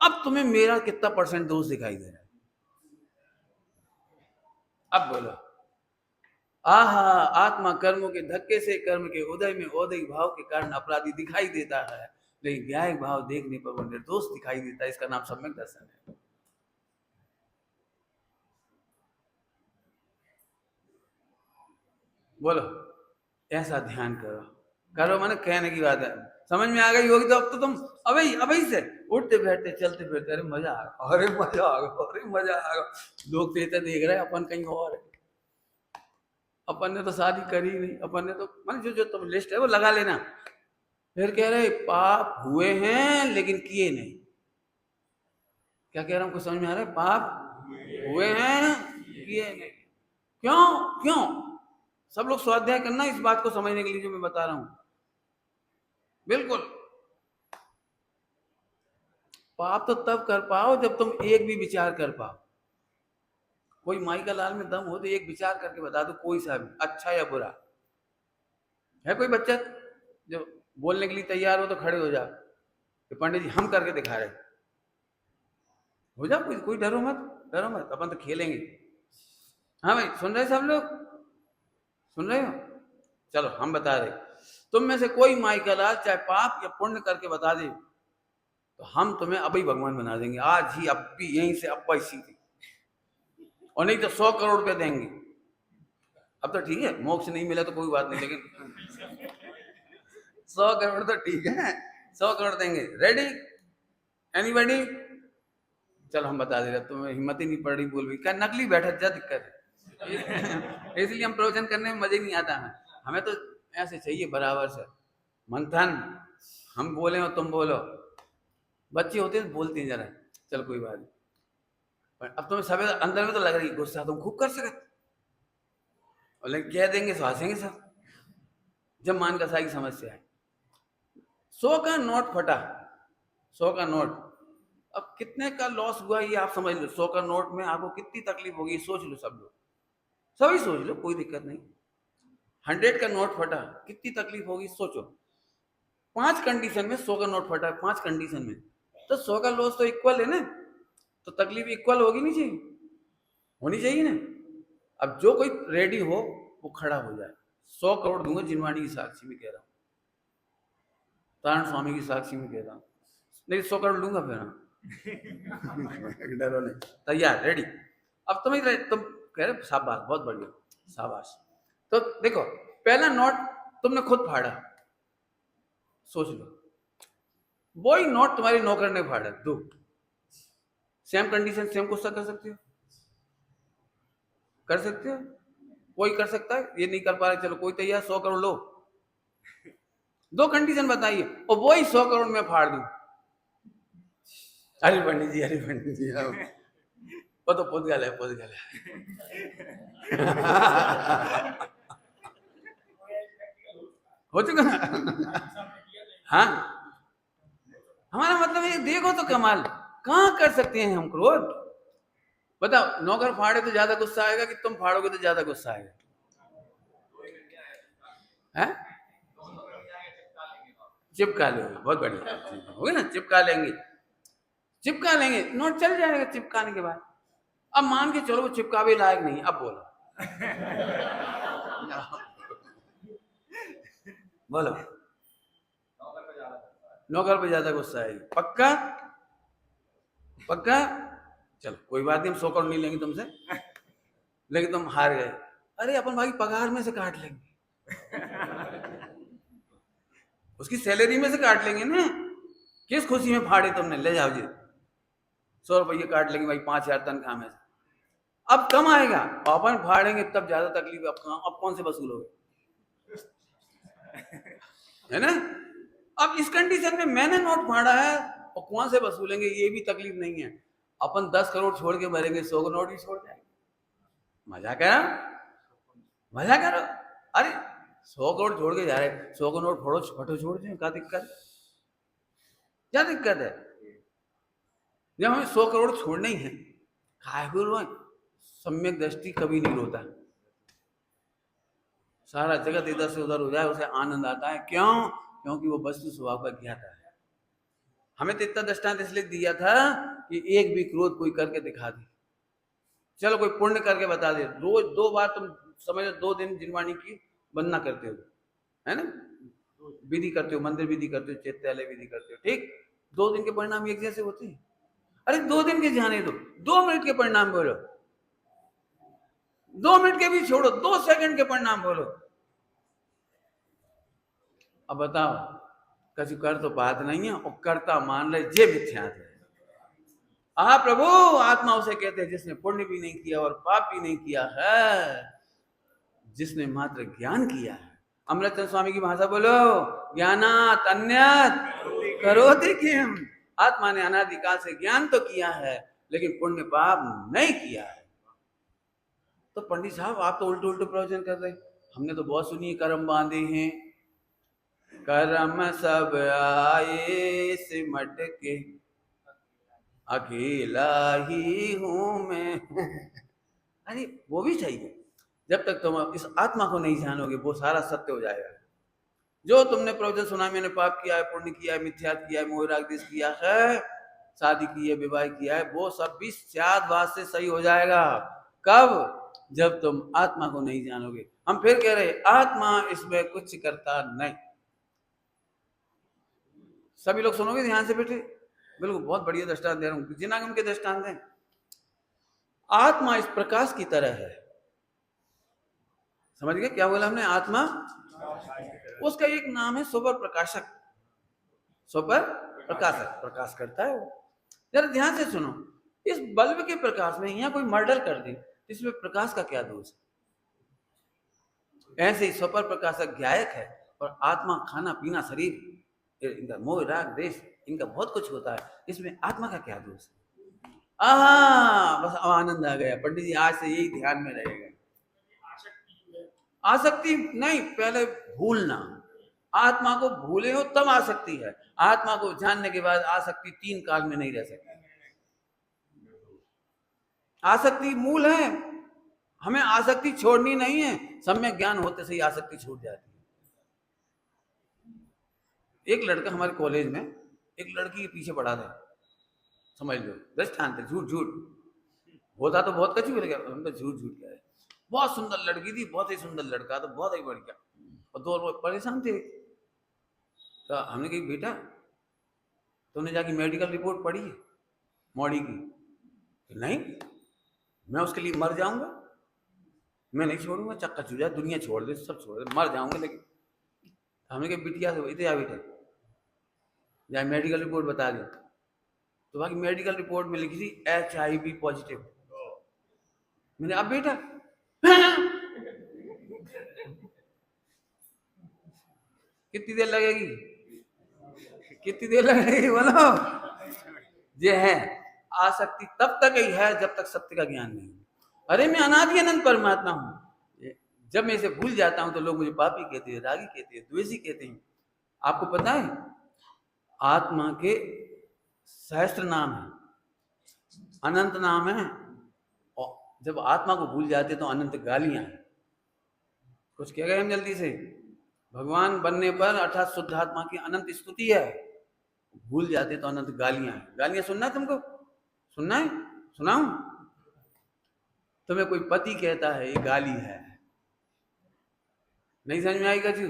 A: अब तुम्हें मेरा कितना % दोष दिखाई दे रहा है? अब बोलो। आहा, आत्मा कर्मों के धक्के से कर्म के उदय में औदयिक भाव के कारण अपराधी दिखाई देता है, लेकिन व्यायिक भाव देखने पर वो निर्दोष दिखाई देता है। इसका नाम सम्यक दर्शन है। बोलो, ऐसा ध्यान करो, करो माने कहने की बात है, समझ में आ गई होगी तो अब तो तुम अभी से उठते बैठते चलते फिरते, अरे मजा आ गया, अरे मजा आ गया, अरे मजा आ गया। लोग तो इतना देख रहे हैं, अपन कहीं और है, अपन ने तो शादी करी नहीं, अपन ने तो मान जो तुम लिस्ट है वो लगा लेना। फिर कह रहे पाप हुए हैं लेकिन किए नहीं। क्या कह रहा हूं, कुछ समझ में आ रहा है? पाप हुए हैं, किए नहीं। क्यों क्यों? सब लोग स्वाध्याय करना इस बात को समझने के लिए जो मैं बता रहा हूं। बिल्कुल, पाप तो तब कर पाओ जब तुम एक भी विचार कर पाओ। कोई माई का लाल में दम हो तो एक विचार करके बता दो, कोई सा भी, अच्छा या बुरा। है कोई बच्चा जो बोलने के लिए तैयार हो तो खड़े हो जा कि पंडित जी हम करके दिखा रहे, हो जा, कोई डरो मत, डरो मत, अपन तो खेलेंगे। हाँ भाई, सुन रहे सब लोग, सुन रहे हो? चलो हम बता रहे, तुम में से कोई माई का लाल चाहे पाप या पुण्य करके बता दे तो हम तुम्हें अभी भगवान बना देंगे, आज ही, अब भी, यहीं से, अब सीधी, और नहीं तो 100 करोड़ रुपए देंगे। अब तो ठीक है, मोक्ष नहीं मिला तो कोई बात नहीं, लेकिन 100 करोड़ तो ठीक है, 100 करोड़ देंगे। रेडी? एनीबॉडी? चलो हम बता दे रहे, तुम्हें हिम्मत ही नहीं पड़ रही बोल भी, क्या नकली बैठा, क्या दिक्कत है? इसलिए हम प्रवचन करने में मजे नहीं आता है, हमें तो ऐसे चाहिए बराबर से मंथन, हम बोले और तुम बोलो। बच्चे होते हैं बोलते हैं जरा, चल कोई बात नहीं, पर अब तुम्हें सब अंदर में तो लग रही गुस्सा तुम खूब कर सकते, और लेकिन कह देंगे तो हंसेंगे सब, जब मान कसाई की समस्या है। 100 का नोट फटा, 100 का नोट, अब कितने का लॉस हुआ ये आप समझ लो। 100 का नोट में आपको कितनी तकलीफ होगी सोच लो, सब लोग, सभी सोच लो, कोई दिक्कत नहीं। 100 का नोट फटा, कितनी तकलीफ होगी सोचो। 5 कंडीशन में 100 का नोट फटा, 5 कंडीशन में, तो 100 का लॉस तो इक्वल है ना, तो तकलीफ इक्वल होगी, नहीं चाहिए, होनी चाहिए ना। अब जो कोई रेडी हो वो खड़ा हो जाए, 100 करोड़ दूंगा, जिनवाणी की साक्षी में कह रहा हूँ, तारण स्वामी की साक्षी में कह रहा हूँ, नहीं 100 करोड़ लूंगा फिर। डरो नहीं, तैयार, रेडी? अब तुम कह रहे शाबाश, बहुत बढ़िया, शाबाश। तो देखो, पहला नोट तुमने खुद फाड़ा, सोच लो, वही नोट तुम्हारी नौकर ने फाड़ा, दो, सेम कंडीशन, सेम गुस्सा कर सकते हो, कर सकते हो? कोई कर सकता है? ये नहीं कर पा रहे, चलो कोई तैयार, 100 करोड़ लो, 2 कंडीशन बताइए, और वही 100 करोड़ में फाड़ दूं। अरे पंडित जी, अरे पंडित जी, वो तो पुद्गल है, पुद्गल है। हो चुका ना? हाँ, हमारा मतलब है, देखो तो कमाल, कहाँ कर सकते हैं हम क्रोध? बताओ, नौकर फाड़े तो ज्यादा गुस्सा आएगा कि तुम फाड़ोगे तो ज्यादा गुस्सा आएगा? है? चिपका लोगे, बहुत बढ़िया, हो गया ना, चिपका लेंगे, चिपका लेंगे, नोट चल जाएगा चिपकाने के बाद। अब मान के चलो वो चिपकावे लायक नहीं, अब बोलो, बोलो, नौकर पे ज्यादा गुस्सा आएगी, पक्का? पक्का? चलो कोई बात नहीं, हम 100 करोड़ नहीं लेंगे तुमसे, लेकिन तुम हार गए। अरे अपन भाई पगार में से काट लेंगे, उसकी सैलरी में से काट लेंगे ना, किस खुशी में फाड़े तुमने, ले जाओ जी 100 रुपये काट लेंगे भाई 5,000 तनख्वाह में से। अब कम आएगा, अपन फाड़ेंगे तब ज्यादा तकलीफ। अब कौन से वसूलोगे, है ना। अब इस कंडीशन में मैंने नोट फाड़ा है और कौन से वसूलेंगे, ये भी तकलीफ नहीं है। अपन 10 करोड़ छोड़ के मरेंगे, 100 करोड़ भी छोड़ जाएंगे। मजा करो, मजा करो। अरे 100 करोड़ छोड़ के जा रहे, 100 करोड़ फोड़ो फटो छोड़ दें, क्या दिक्कत, क्या दिक्कत है। जब हमें 100 करोड़ छोड़ने ही है, खाए सम्यक दृष्टि कभी नहीं रोता। सारा जगत इधर से उधर हो जाए उसे आनंद आता है। क्यों? क्योंकि वो वस्तु स्वभाव का ज्ञाता है। हमें तो इतना दृष्टांत इसलिए दिया था कि एक भी क्रोध कोई करके दिखा दे, चलो कोई पुण्य करके बता दे। रोज 2 बार तुम समझ 2 दिन जिनवाणी की वंदना करते हो, है ना, विधि करते हो, मंदिर विधि करते हो, चैत्यालय विधि करते हो, ठीक, 2 दिन के परिणाम एक जैसे होते हैं। अरे 2 दिन के जाने दो, 2 मिनट के परिणाम बोलो, 2 मिनट के भी छोड़ो, 2 सेकंड के परिणाम बोलो। अब बताओ, कछु कर तो बात नहीं है और करता मान रहे जे मिथ्यात है। प्रभु आत्मा उसे कहते हैं जिसने पुण्य भी नहीं किया और पाप भी नहीं किया है, जिसने मात्र ज्ञान किया है। अमृतचंद स्वामी की भाषा बोलो, ज्ञानात अन्यत् करोति किम। आत्मा ने अनादिकाल से ज्ञान तो किया है लेकिन पुण्य पाप नहीं किया है। तो पंडित साहब आप तो उल्टे उल्टे प्रवचन कर रहे हैं। हमने तो बहुत सुनी कर्म बांधे हैं, कर्म सब आए सिमट के अकेला ही हूं मैं। अरे वो भी चाहिए। जब तक तुम इस आत्मा को नहीं जानोगे वो सारा सत्य हो जाएगा। जो तुमने प्रवचन सुना, मैंने पाप किया है, पुण्य किया है, मिथ्यात किया है, मोह राग द्वेष किया है, शादी की है, विवाह किया है, वो सब भी शाद से सही हो जाएगा। कब? जब तुम आत्मा को नहीं जानोगे। हम फिर कह रहे आत्मा इसमें कुछ करता नहीं। सभी लोग सुनोगे ध्यान से बेटे, बिल्कुल बहुत बढ़िया दृष्टांत दे रहा हूं, जिनागम के दृष्टांत हैं। आत्मा इस प्रकाश की तरह है। समझ गए क्या बोला हमने? आत्मा, उसका एक नाम है सुपर प्रकाशक। सुपर प्रकाशक, प्रकाश करता है वो। जरा ध्यान से सुनो, इस बल्ब के प्रकाश में यहाँ कोई मर्डर कर दे, इसमें प्रकाश का क्या दोष है? ऐसे ही सुपर प्रकाशक गायक है और आत्मा खाना पीना शरीर, इनका मोह राग देश, इनका बहुत कुछ होता है, इसमें आत्मा का क्या दोष है? बस आनंद आ गया। पंडित जी आज से यही ध्यान में रहेगा। आसक्ति नहीं, पहले भूलना। आत्मा को भूले हो तब आसक्ति है। आत्मा को जानने के बाद आसक्ति 3 काल में नहीं रह सकती। आसक्ति मूल है, हमें आसक्ति छोड़नी नहीं है। सम्यक ज्ञान होते से ही आसक्ति छूट जाती है। एक लड़का हमारे कॉलेज में एक लड़की के पीछे पड़ा था, समझ लो दृष्टांत है, झूठ झूठ होता तो बहुत कच्ची बोलेगा, हम तो झूठ झूठ कह रहे। बहुत सुंदर लड़की थी, बहुत ही सुंदर लड़का तो बहुत ही बढ़िया, और 2 लोग परेशान थे। तो हमने कही बेटा तुमने जाके मेडिकल रिपोर्ट पढ़ी है मॉडी की? नहीं, मैं उसके लिए मर जाऊंगा, मैं नहीं छोड़ूंगा, चक्का चूजा दुनिया छोड़ दे, सब छोड़ दे, मर जाऊंगा। लेकिन हमने कहा बिटिया से वही बेटे जाए मेडिकल रिपोर्ट बता दी। तो बाकी मेडिकल रिपोर्ट में लिखी थी HIV पॉजिटिव। मैंने अब बेटा कितनी देर लगेगी, कितनी देर लगेगी बोलो? ये है आसक्ति तब तक ही है जब तक सत्य का ज्ञान नहीं। अरे मैं अनादि अनंत परमात्मा हूं। जब मैं इसे भूल जाता हूं तो लोग मुझे पापी कहते हैं, रागी कहते हैं, द्वेषी कहते हैं। आपको पता है आत्मा के सहस्त्र नाम है, अनंत नाम है, और जब आत्मा को भूल जाते तो अनंत गालियां हैं। कुछ कह गए हम जल्दी से? भगवान बनने पर अर्थात शुद्ध आत्मा की अनंत स्तुति है, भूल जाते तो अनंत गालियां हैं। गालियां सुनना है तुमको? सुनना है? सुनाऊं? तुम्हें कोई पति कहता है ये गाली है, नहीं समझ में आएगा जी?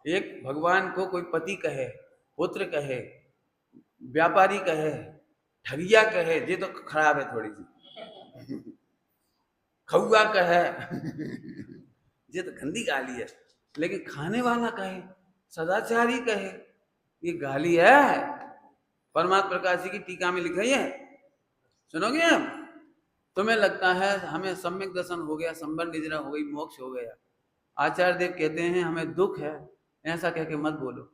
A: एक भगवान को कोई पति कहे, पुत्र कहे, व्यापारी कहे, ठगिया कहे, ये तो खराब है थोड़ी सी। खौआ कहे ये तो गंदी गाली है। लेकिन खाने वाला कहे, सदाचारी कहे, ये गाली है? परमात्मा प्रकाश जी की टीका में लिखा है, सुनोगे आप? तुम्हें लगता है हमें सम्यक दर्शन हो गया, संबर निद्रा हो गई, मोक्ष हो गया। आचार्य देव कहते हैं हमें दुख है, ऐसा कह के मत बोलो,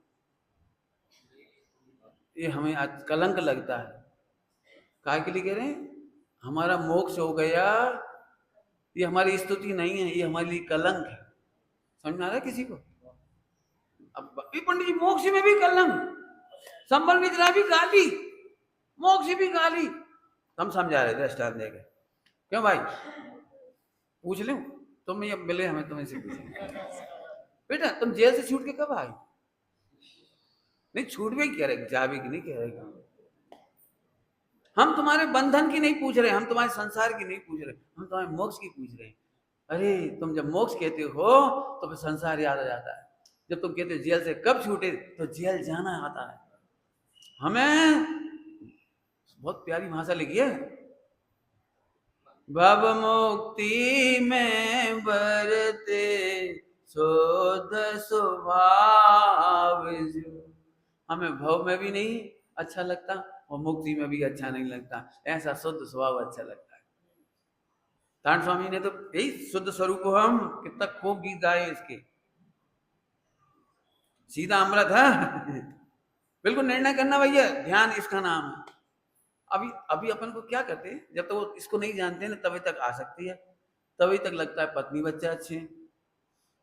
A: ये हमें आज कलंक लगता है। काहे के लिए कह रहे हैं? हमारा मोक्ष हो गया, ये हमारी स्तुति नहीं है, ये हमारे लिए कलंक है। समझ में आ रहा है किसी को? अब पंडित जी मोक्ष में भी कलंक, संबल निद्रा भी गाली, मोक्ष भी गाली, हम समझा रहे दृष्टांत देके। क्यों भाई, पूछ लूं? तुम ये मिले हमें, तुम्हें से पूछे बेटा तुम जेल से छूट के कब आए? नहीं छूट भी कह रहे, जा भी नहीं कह रहे। हम तुम्हारे बंधन की नहीं पूछ रहे, हम तुम्हारे संसार की नहीं पूछ रहे, हम तुम्हारे मोक्ष की पूछ रहे हैं। अरे तुम जब मोक्ष कहते हो तो फिर संसार याद आ जाता है। जब तुम कहते हो जेल से कब छूटे, तो जेल जाना आता है। हमें बहुत प्यारी भाषा लिखी है, भव मुक्ति में बरते शोध स्वभाव जो। हमें भव में भी नहीं अच्छा लगता और मुक्ति में भी अच्छा नहीं लगता, ऐसा शुद्ध स्वभाव अच्छा लगता है। तान स्वामी ने तो यही शुद्ध स्वरूप को हम कितना खूब गीत गाए इसके, सीधा अमृत है। बिल्कुल निर्णय करना भैया, ध्यान इसका नाम है। अभी अभी अपन को क्या करते हैं, जब तक वो इसको नहीं जानते ना तभी तक आ सकती है, तभी तक लगता है पत्नी बच्चा अच्छे हैं।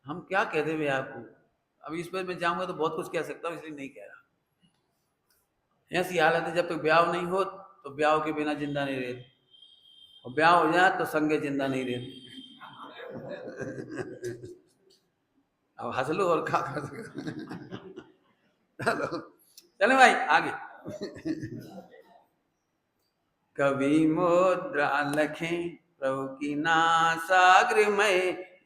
A: हम क्या कहते हुए आपको, अभी इस पर मैं जाऊंगा तो बहुत कुछ कह सकता हूँ, इसलिए नहीं कह रहा। ऐसी हालत है जब तक ब्याह नहीं हो तो ब्याह के बिना जिंदा नहीं रहते, और ब्याह हो जाए तो संगे जिंदा नहीं रहते। अब हंस लो और क्या कर चलो चले भाई आगे। कवि मुद्रा लखें प्रभु की नासाग्र में,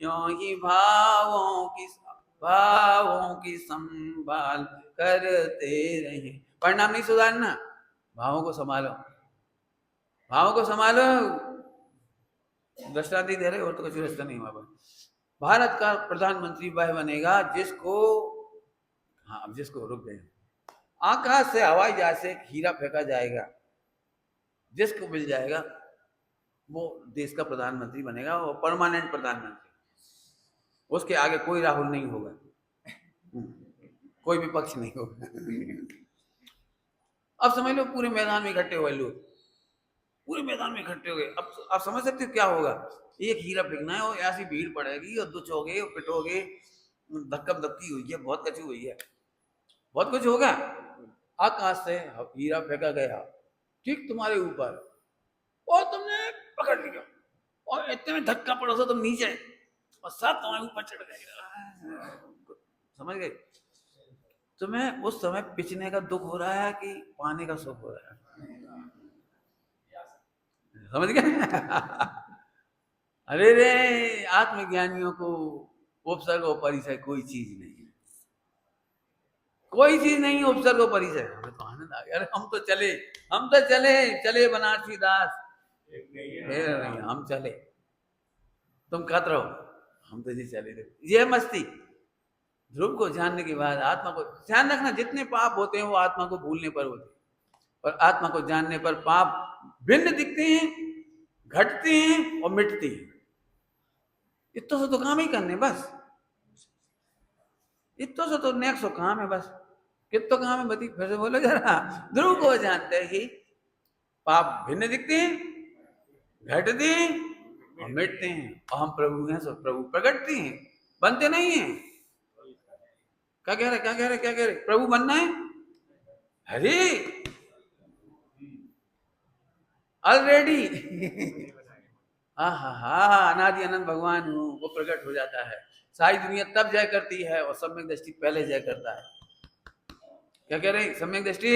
A: यों ही भावों की संभाल करते रहे। परिणाम नहीं सुधारना, भावों को संभालो, भावों को संभालो। दृष्टांत दे रहे और तो कुछ रास्ता नहीं हुआ। भारत का प्रधानमंत्री वह बनेगा जिसको, हाँ जिसको, रुक गए, आकाश से हवाई जहाज से हीरा फेंका जाएगा, जिसको मिल जाएगा वो देश का प्रधानमंत्री बनेगा, वो परमानेंट प्रधानमंत्री। उसके आगे कोई राहुल नहीं होगा, कोई विपक्ष नहीं होगा। अब समझ लो पूरे मैदान में इकट्ठे हुए लोग, पूरे मैदान में इकट्ठे हो गए। अब आप समझ सकते हो क्या होगा? एक हीरा फेंकना है और ऐसी भीड़ पड़ेगी और दुचोगे और पिटोगे, धक्का धक्की हुई है, बहुत कची हुई है, बहुत कुछ होगा। आकाश से हीरा फेंका गया ठीक तुम्हारे ऊपर और तुमने पकड़ लिया और इतने में धक्का पड़ा तो तुम नीचे और सब तुम्हारे ऊपर चढ़ गए। समझ गए? तुम्हें उस समय पिछने का दुख हो रहा है कि पाने का सुख हो रहा है? समझ गए? अरे रे, आत्मज्ञानियों को उपसर्ग और परिचय कोई चीज नहीं है, कोई चीज नहीं उपसर्ग और परिचय। हमें तो आनंद आ गया। अरे हम तो चले बनारसी दास, नहीं हम चले, तुम खत रहो, हम तो जी चले थे। ये मस्ती। ध्रुव को जानने के बाद आत्मा को ध्यान रखना, जितने पाप होते हैं वो आत्मा को भूलने पर होते हैं, और आत्मा को जानने पर पाप भिन्न दिखते हैं, घटते हैं और मिटते हैं। इतना से तो काम ही करने बस, इतना से तो नेक्स्ट काम है बस। कितना काम है बती, फिर से बोलो जरा। ध्रुव को जानते ही पाप भिन्न दिखते हैं, घटते हैं और मिटते हैं, और हम प्रभु हैं, सब प्रभु प्रकटते हैं, बनते नहीं हैं। क्या कह रहे? प्रभु बनना है? अरे ऑलरेडी अनादि अनंत भगवान हूँ, वो प्रकट हो जाता है। सारी दुनिया तब जय करती है और सम्यक दृष्टि पहले जय करता है। क्या कह रहे? सम्यक दृष्टि,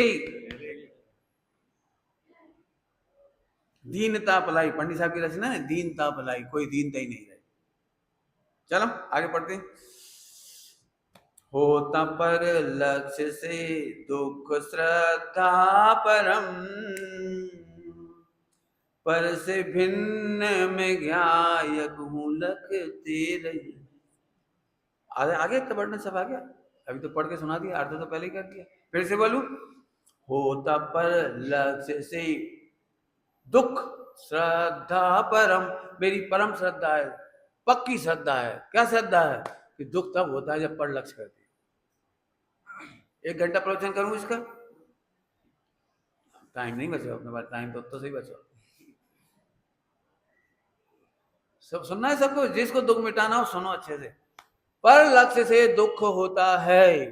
A: दीनता भलाई, पंडित साहब की रचना है, दीनता भलाई, कोई दीनता ही नहीं रहे। चलो आगे पढ़ते हैं। होता पर लक्ष्य से दुख श्रद्धा परम, पर से भिन्न में ज्ञायक हूँ लखते रही। आगे तो वर्णन सब आ गया, अभी तो पढ़ के सुना दिया, अर्थ तो पहले ही कर दिया। फिर से बोलूं, होता पर लक्ष्य से दुख श्रद्धा परम, मेरी परम श्रद्धा है, पक्की श्रद्धा है। क्या श्रद्धा है? कि दुख तब होता है जब पर लक्ष्य करते। 1 घंटा प्रवचन करूं इसका, टाइम नहीं बचा अपने पास, टाइम तो सही बचा। सब सुनना है सबको, जिसको दुख मिटाना हो सुनो अच्छे से। पर लक्ष्य से दुख होता है,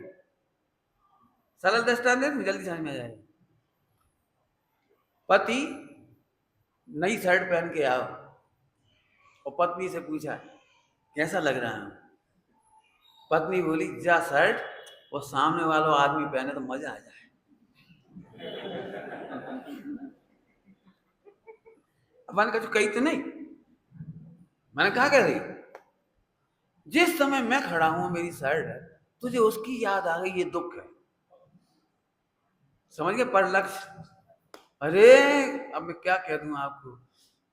A: सरल दृष्टांत दे जल्दी समझ में आ जाएगा। पति नई शर्ट पहन के आओ और पत्नी से पूछा कैसा लग रहा है, पत्नी बोली जा शर्ट वो सामने वाला आदमी पहने तो मजा आ जाए। मैंने कहा कही तो नहीं, मैंने कहा कह रही, जिस समय मैं खड़ा हूं मेरी शर्ट है, तुझे उसकी याद आ गई, ये दुख है। समझ गए? पर लक्ष्य, अरे अब मैं क्या कह दूं आपको,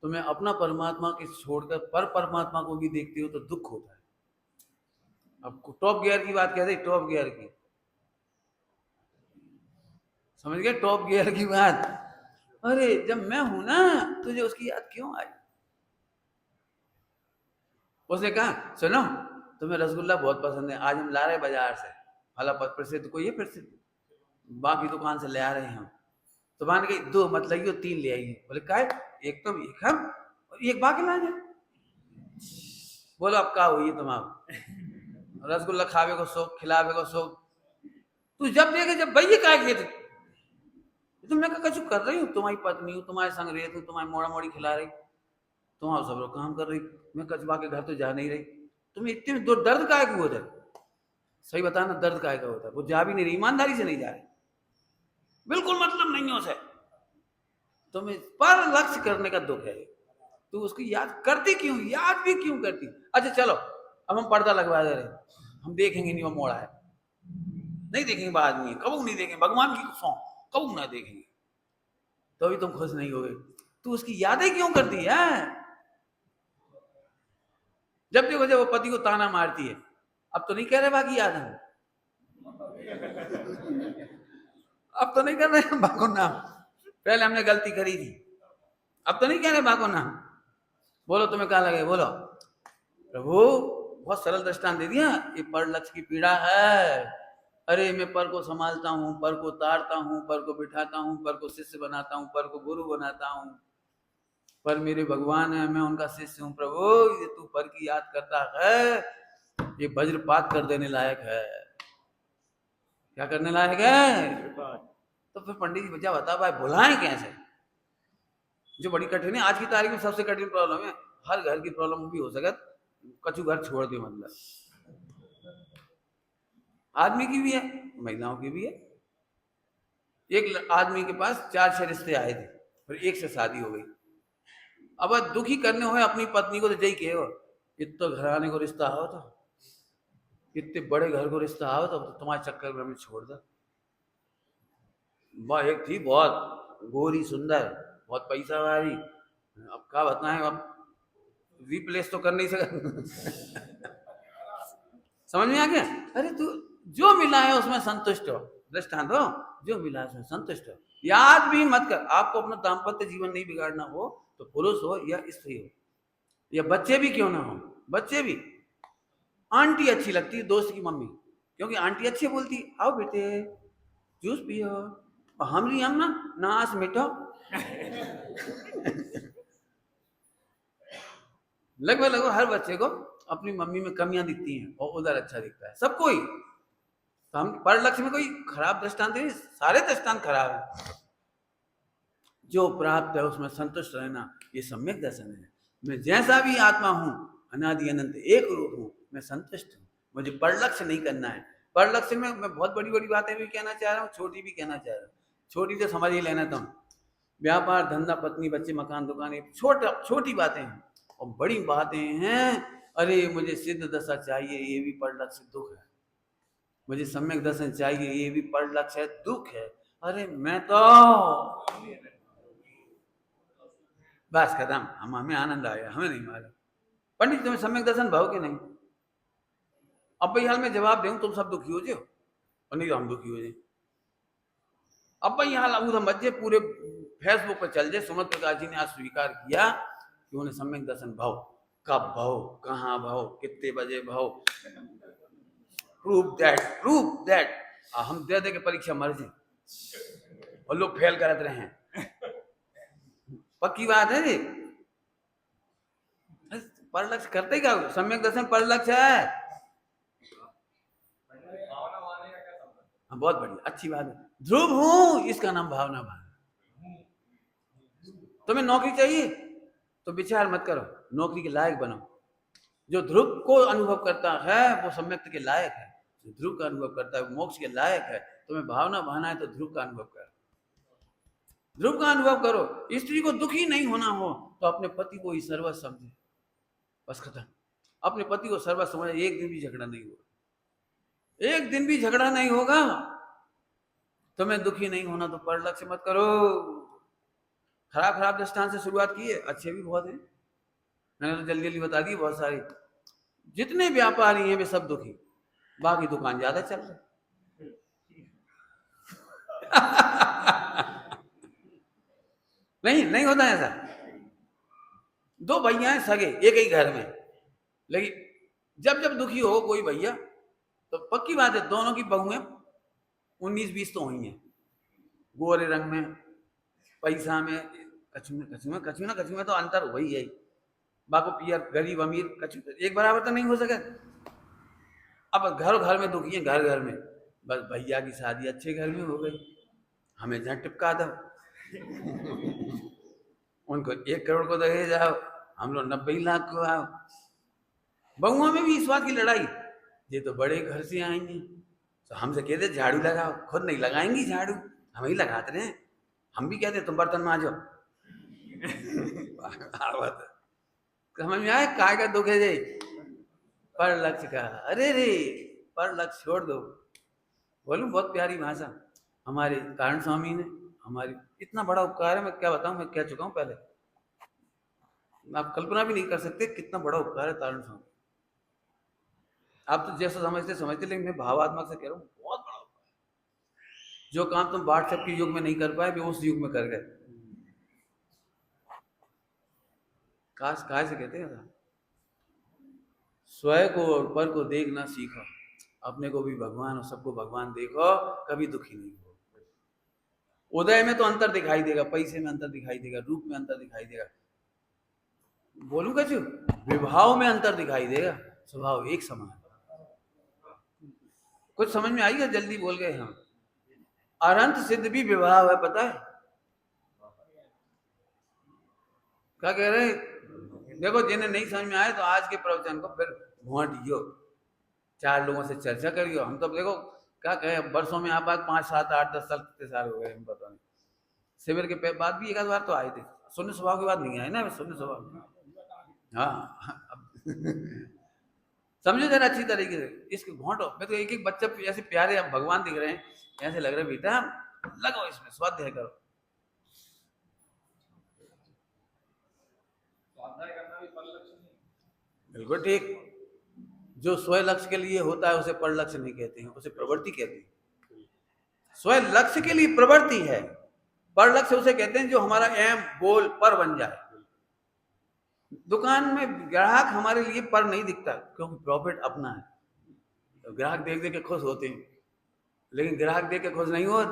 A: तुम्हें अपना परमात्मा के छोड़कर पर परमात्मा को भी देखते हो तो दुख होता है। अब टॉप गियर की बात कह रही, टॉप गियर की, समझ गए? टॉप गियर की बात, अरे जब मैं हूं ना तुझे उसकी याद क्यों आई? उसने कहा सुनो तुम्हें रसगुल्ला बहुत पसंद है, आज हम ला रहे बाजार से, फला प्रसिद्ध कोई है प्रसिद्ध, बाकी दुकान से ले आ रहे हैं हम। तो मान गई 2 मत लगी 3 ले आई। बोले का एक तुम एक हम और एक बाकी ला जाए। बोलो अब का हुई तुम रसगुल्ला खावे को शौक, खिलावे को शौक, तू जब देखे जब भैया का खेत तो मैं कछु कर रही हूँ, तुम्हारी पत्नी हूँ, तुम्हारे संग रही हूँ, तुम्हारी मोड़ा मोड़ी खिला रही, तुम्हारा सब लोग काम कर रही, मैं कचबा के घर तो जा नहीं रही, तुम्हें इतने दर्द काय को होता है? सही बताना, दर्द काय का होता है? वो जा भी नहीं रही, ईमानदारी से नहीं जा रही, बिल्कुल मतलब नहीं है उसे, तुम्हें पर लक्ष्य करने का दुख है, तू उसकी याद करती क्यों, याद भी क्यों करती? अच्छा चलो अब हम पर्दा लगवा दे रहे, हम देखेंगे नहीं वो मोड़ा है, नहीं देखेंगे बाद में, कबू नहीं देखेंगे, भगवान की कसम कबू ना देखेंगे, तो भी तुम खुश नहीं होगे, तू उसकी यादें क्यों करती है? जब देखो जब वो पति को ताना मारती है, अब तो नहीं कह रहे बाकी याद है, अब तो नहीं कर रहे बाको नाम, पहले हमने गलती करी थी, अब तो नहीं कह रहे बाको नाम। बोलो तुम्हें क्या लगे, बोलो। प्रभु बहुत सरल दृष्टांत दे दिया, ये पर लक्ष्य की पीड़ा है। अरे मैं पर को संभालता हूँ, पर को तारता हूँ, पर को बिठाता हूँ, पर को शिष्य बनाता हूँ, पर को गुरु बनाता हूँ, पर मेरे भगवान है, मैं उनका शिष्य हूँ। प्रभु ये तू पर की याद करता है, ये वज्रपात कर देने लायक है। क्या करने लायक है? तो फिर पंडित जी बच्चा बता भाई बुलाएं कैसे, जो बड़ी कठिन है आज की तारीख में, सबसे कठिन प्रॉब्लम है, हर घर की प्रॉब्लम भी हो सके कछु घर छोड़ दे, मतलब आदमी की भी है महिलाओं की भी है। एक आदमी के पास 4-6 रिश्ते आए थे, फिर एक से शादी हो गई। अब दुखी करने हो अपनी पत्नी को तो जय कहो, इतना घराने को रिश्ता आओ तो, इतने बड़े घर को रिश्ता आओ तो तुम्हारे चक्कर में हमें छोड़ दो। वह एक थी बहुत गोरी सुंदर, बहुत पैसा वाली, अब क्या बताएं, अब रिप्लेस तो कर नहीं सका। समझ में आ गया? अरे तू जो मिला है उसमें संतुष्ट हो, दृष्टांत हो, जो मिला है उसमें संतुष्ट हो, याद भी मत कर। आपको अपना दाम्पत्य जीवन नहीं बिगाड़ना हो तो पुरुष हो या स्त्री हो या बच्चे भी क्यों ना हो, बच्चे भी, आंटी अच्छी लगती है दोस्त की मम्मी, क्योंकि आंटी अच्छी बोलती आओ बेटे जूस पियो, और हमारी अम्मा नाश मिटो। लगभग हर बच्चे को अपनी मम्मी में कमियां दिखती हैं और उधर अच्छा दिखता है सबको ही। तो हम पर लक्ष्य में कोई खराब दृष्टांत नहीं, सारे दृष्टांत खराब है। जो प्राप्त है उसमें संतुष्ट रहना, ये सम्यक दर्शन है। मैं जैसा भी आत्मा हूँ, अनादि अनंत एक रूप हूँ, मैं संतुष्ट हूँ, मुझे पर लक्ष्य नहीं करना है। पर लक्ष्य में मैं बहुत बड़ी बड़ी बातें भी कहना चाह रहा हूँ, छोटी भी कहना चाह रहा हूँ। छोटी तो समझ ही लेना तुम, व्यापार धंधा पत्नी बच्चे मकान दुकान, छोटा छोटी बातें हैं। और बड़ी बातें हैं, अरे मुझे सिद्ध दशा चाहिए, ये भी पर लक्ष्य दुख है। मुझे सम्यक दर्शन चाहिए, ये भी पर लक्ष्य दुख है। अरे मैं तो बस खत्म, हमें आनंद आया, हमें नहीं मालूम पंडित तुम्हें सम्यक दर्शन भाव कि नहीं। अब भाई हाल में जवाब दूं तुम सब दुखी हो जाओ और नहीं तो हम दुखी हो जाए। अब भाई यहाँ लागू मत जे पूरे फेसबुक पर चल जाए। सुमत प्रकाश जी ने आज स्वीकार किया कि उन्हें सम्यक दर्शन भव, कब भव, कहाँ भव, कितने बजे भव, प्रूफ दैट हम दे दे के परीक्षा मर जाए और लोग फेल करते रहे। पक्की बात है जी। पर लक्ष्य करते क्या? सम्यक दर्शन पर लक्ष्य है। बहुत बढ़िया, अच्छी बात है। ध्रुव हूं, इसका नाम भावना भान। तुम्हें नौकरी चाहिए तो विचार मत करो, नौकरी के लायक बनो। जो ध्रुव को अनुभव करता है वो सम्यक के लायक है। जो ध्रुव का अनुभव करता है वो मोक्ष के लायक है। तुम्हें भावना भाना है तो ध्रुव का अनुभव करो, ध्रुव का अनुभव करो। स्त्री को दुखी नहीं होना हो तो अपने पति को ही सर्वस्व समझे, बस खत्म। अपने पति को सर्वस्व समझे, एक दिन भी झगड़ा नहीं होगा, एक दिन भी झगड़ा नहीं होगा। तुम्हें दुखी नहीं होना तो पर लक्ष्य मत करो। खराब खराब दृष्टांत से शुरुआत की है, अच्छे भी बहुत हैं, मैंने तो जल्दी जल्दी बता दी बहुत सारी। जितने व्यापारी हैं वे सब दुखी, बाकी दुकान ज्यादा चल रही। नहीं होता ऐसा। दो भैया हैं सगे एक ही घर में, लेकिन जब जब दुखी हो कोई भैया तो पक्की बात है दोनों की बहुएं 19-20 तो हुई हैं। गोरे रंग में, पैसा में, कछु में तो अंतर वही है। बाको पियर, गरीब अमीर कछु एक बराबर तो नहीं हो सके। अब घर में दुखी है, घर में। बस भैया की शादी अच्छे घर में हो गई, हमें जहाँ टिपका दो। उनको 1 करोड़ को दे जाओ, हम लोग 90 लाख को आओ। बहुओं में भी इस बात की लड़ाई, ये तो बड़े घर से आएंगे तो हमसे कहते झाड़ू लगाओ, खुद नहीं लगाएंगी झाड़ू, हम ही लगाते रहे। हम भी कहते तुम बर्तन मांजो। समझ में आए काय का दुख है जे? पर लक्ष्य का। अरे रे पर लक्ष्य छोड़ दो। बोलूं बहुत प्यारी भाषा हमारे कारण स्वामी ने हमारी, इतना बड़ा उपकार है। मैं क्या बताऊं, मैं कह चुका हूं पहले, आप कल्पना भी नहीं कर सकते कितना बड़ा उपकार है तारण स्वामी। आप तो जैसा समझते, लेकिन मैं भावात्मक से कह रहा हूँ, बहुत बड़ा उपकार है। जो काम तुम व्हाट्सएप के युग में नहीं कर पाए वे उस युग में कर गए। काश काय से कहते हैं, स्वयं को और पर को देखना सीखो, अपने को भी भगवान और सबको भगवान देखो, कभी दुखी नहीं हो। उदय में तो अंतर दिखाई देगा, पैसे में अंतर दिखाई देगा, रूप में अंतर दिखाई देगा, बोलूं कछु विभाव में अंतर दिखाई देगा, स्वभाव एक समान। कुछ समझ में आएगा? जल्दी बोल गए हम। अनंत सिद्ध भी विभाव है, पता है क्या कह रहे? देखो जिन्हें नहीं समझ में आए तो आज के प्रवचन को फिर घोंटियो, 4 लोगों से चर्चा करियो। हम तो देखो क्या कहे, वर्षों में आप 5, 7, 8, 10 साल कितने साल हो गए हम पता नहीं। शिविर के बाद भी 1 बार तो आए थे, शून्य स्वभाव की बात नहीं आए ना, शून्य स्वभाव। हाँ। समझो जरा अच्छी तरीके से इसको घोंटो। मैं तो एक बच्चा ऐसे प्यारे अब भगवान दिख रहे हैं, ऐसे लग रहे बेटा लगो इसमें, स्वाध्याय करो। बिल्कुल ठीक। जो स्वयं लक्ष्य के लिए होता है उसे पर लक्ष्य नहीं कहते हैं, उसे प्रवृत्ति कहते हैं। स्वयं लक्ष्य के लिए प्रवृत्ति है, पर लक्ष्य उसे कहते हैं जो हमारा एम गोल पर बन जाए। दुकान में ग्राहक हमारे लिए पर नहीं दिखता क्योंकि प्रॉफिट अपना है, तो ग्राहक देख देख के खुश होते हैं, लेकिन ग्राहक देख के खुश नहीं हो।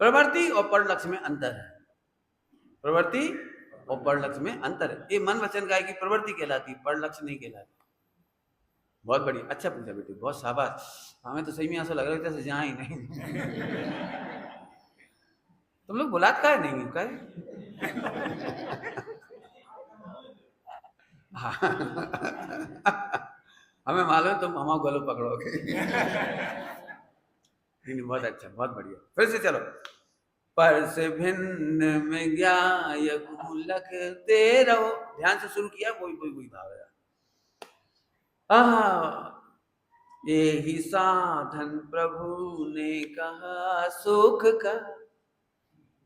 A: प्रवृत्ति और पर लक्ष्य में अंतर है, प्रवृत्ति और पर लक्ष्य में अंतर है। ये मन वचन काय की प्रवृत्ति कहलाती, पर लक्ष्य नहीं कहलाती। बहुत बढ़िया, अच्छा पूछा बेटी, बहुत शाबाश। हमें तो सही में ऐसा लग रहा है जैसे जहाँ ही नहीं। तुम लोग बलात्कार नहीं हो क्या? हमें मालूम है तुम हमारे गलों पकड़ोगे। नहीं, बहुत अच्छा, बहुत बढ़िया। फिर से चलो। पर से भिन्न में ज्ञाय लखते रहो, ध्यान से शुरू किया, कोई भाव है। यही साधन प्रभु ने कहा सुख का,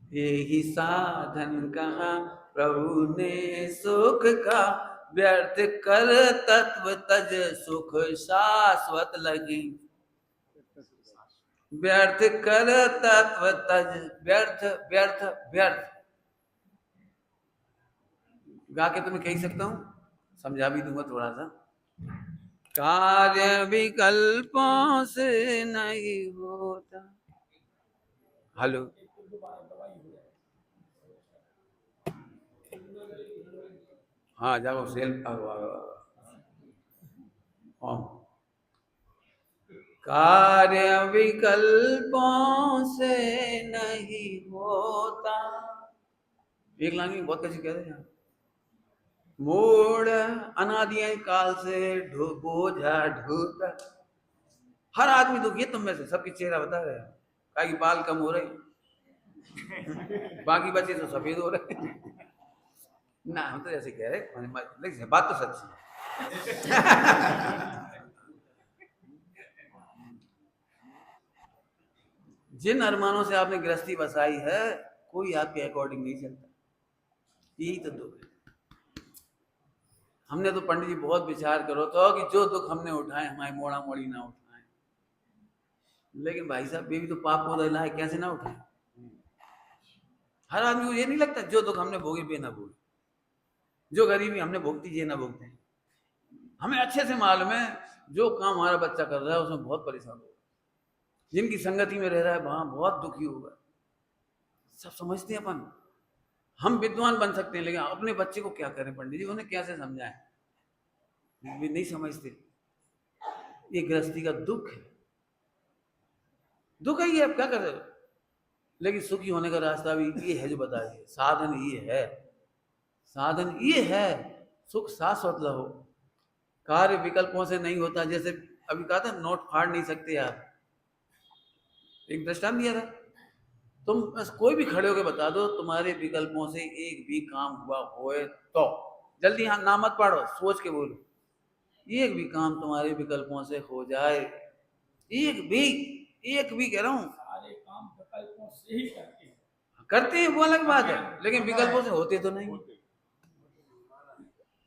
A: यही साधन कहा प्रभु ने सुख का, व्यर्थ कर तत्व तज सुख शाश्वत लगी। व्यर्थ कर तत्व तज, व्यर्थ व्यर्थ व्यर्थ। गा के तुम्हें कह सकता हूं, समझा भी दूंगा थोड़ा सा। कार्य विकल्पों से नहीं होता। हेलो, हाँ जाओ सेल। कार्य विकल्पों से नहीं होता। एक लाइन में बहुत कैसे कह रहे हैं, मूड अनादि काल से बोझा ढोता। हर आदमी दुखी है तुम में से, सबके चेहरा बता रहे हैं। कहा कि बाल कम हो रहे, बाकी बच्चे तो सफेद हो रहे। ना हम तो ऐसे कह रहे, लेकिन बात तो सच्ची है। जिन अरमानों से आपने गृहस्थी बसाई है, कोई आपके अकॉर्डिंग नहीं चलता। यही तो दुख है। हमने तो पंडित जी बहुत विचार करो तो कि जो दुख हमने उठाए हमारे मोड़ा मोड़ी ना उठाए, लेकिन भाई साहब ये भी तो पाप को लाए, कैसे ना उठाए। हर आदमी को ये नहीं लगता जो दुख हमने भोगे पे ना भोगे, जो गरीबी हमने भोगती ये ना भोगते। हमें अच्छे से मालूम है जो काम हमारा बच्चा कर रहा है उसमें बहुत परेशान होगा, जिनकी संगति में रह रहा है वहां बहुत दुखी होगा। सब समझते हैं अपन, हम विद्वान बन सकते हैं, लेकिन अपने बच्चे को क्या करें पंडित जी, उन्हें कैसे समझाएं, वे नहीं समझते। ये गृहस्थी का दुख है, दुख है ये, अब क्या कर रहे हो। लेकिन सुखी होने का रास्ता भी ये है जो बता दिए, साधन ये है, साधन ये है, सुख शाश्वत रहो। कार्य विकल्पों से नहीं होता। जैसे अभी कहा था नोट फाड़ नहीं सकते आप, एक दृष्टांत दिया था। तुम बस कोई भी खड़े होकर बता दो तुम्हारे विकल्पों से एक भी काम हुआ होए तो, जल्दी हाँ ना मत पाड़ो, सोच के बोलो, एक भी काम तुम्हारे विकल्पों से हो जाए, एक भी कह रहा हूं,
B: सारे काम विकल्पों से ही
A: करते हैं वो अलग बात है, लेकिन विकल्पों से होते तो नहीं।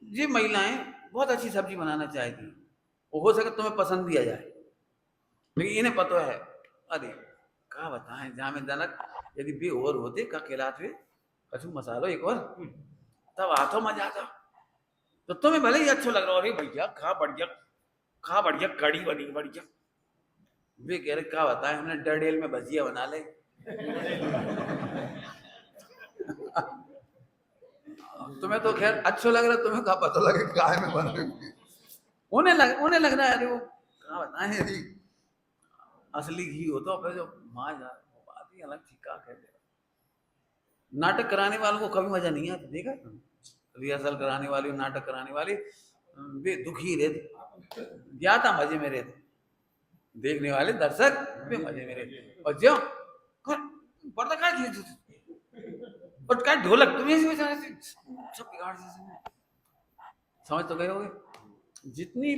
A: ये महिलाएं बहुत अच्छी सब्जी बनाना चाहती हैं, वो हो सके तुम्हें पसंद भी आ जाए, लेकिन इन्हें पता है, अरे क्या बताएं जामे जनक, यदि भी और होते का खिलाते कछु मसालो एक और, तब आतो मजा आता। तो तुम्हें भले ही अच्छा लग रहा हो, अरे भैया खा बढ़िया कड़ी बनी बढ़िया। वे कह रहे क्या बताएं हमने डरडेल में भजिया बना ले। तुम्हें तो खैर अच्छा लग रहा है, तुम्हें क्या पता लगे काय में बन रही। उन्हें लग रहा है अरे वो क्या बताएं, यदि असली घी हो तो फिर जो माँ जा बात ही अलग थी। क्या कहते, नाटक कराने वालों को कभी मजा नहीं आता, देखा रिहर्सल कराने वाली नाटक कराने वाले वे दुखी रहते, ज्यादा मजे में रहते, देखने वाले दर्शक वे मजे में रहते। और जो पर्दा का और क्या ढोलक तुम्हें सब बिगाड़ से समझ तो गए होगे। जितनी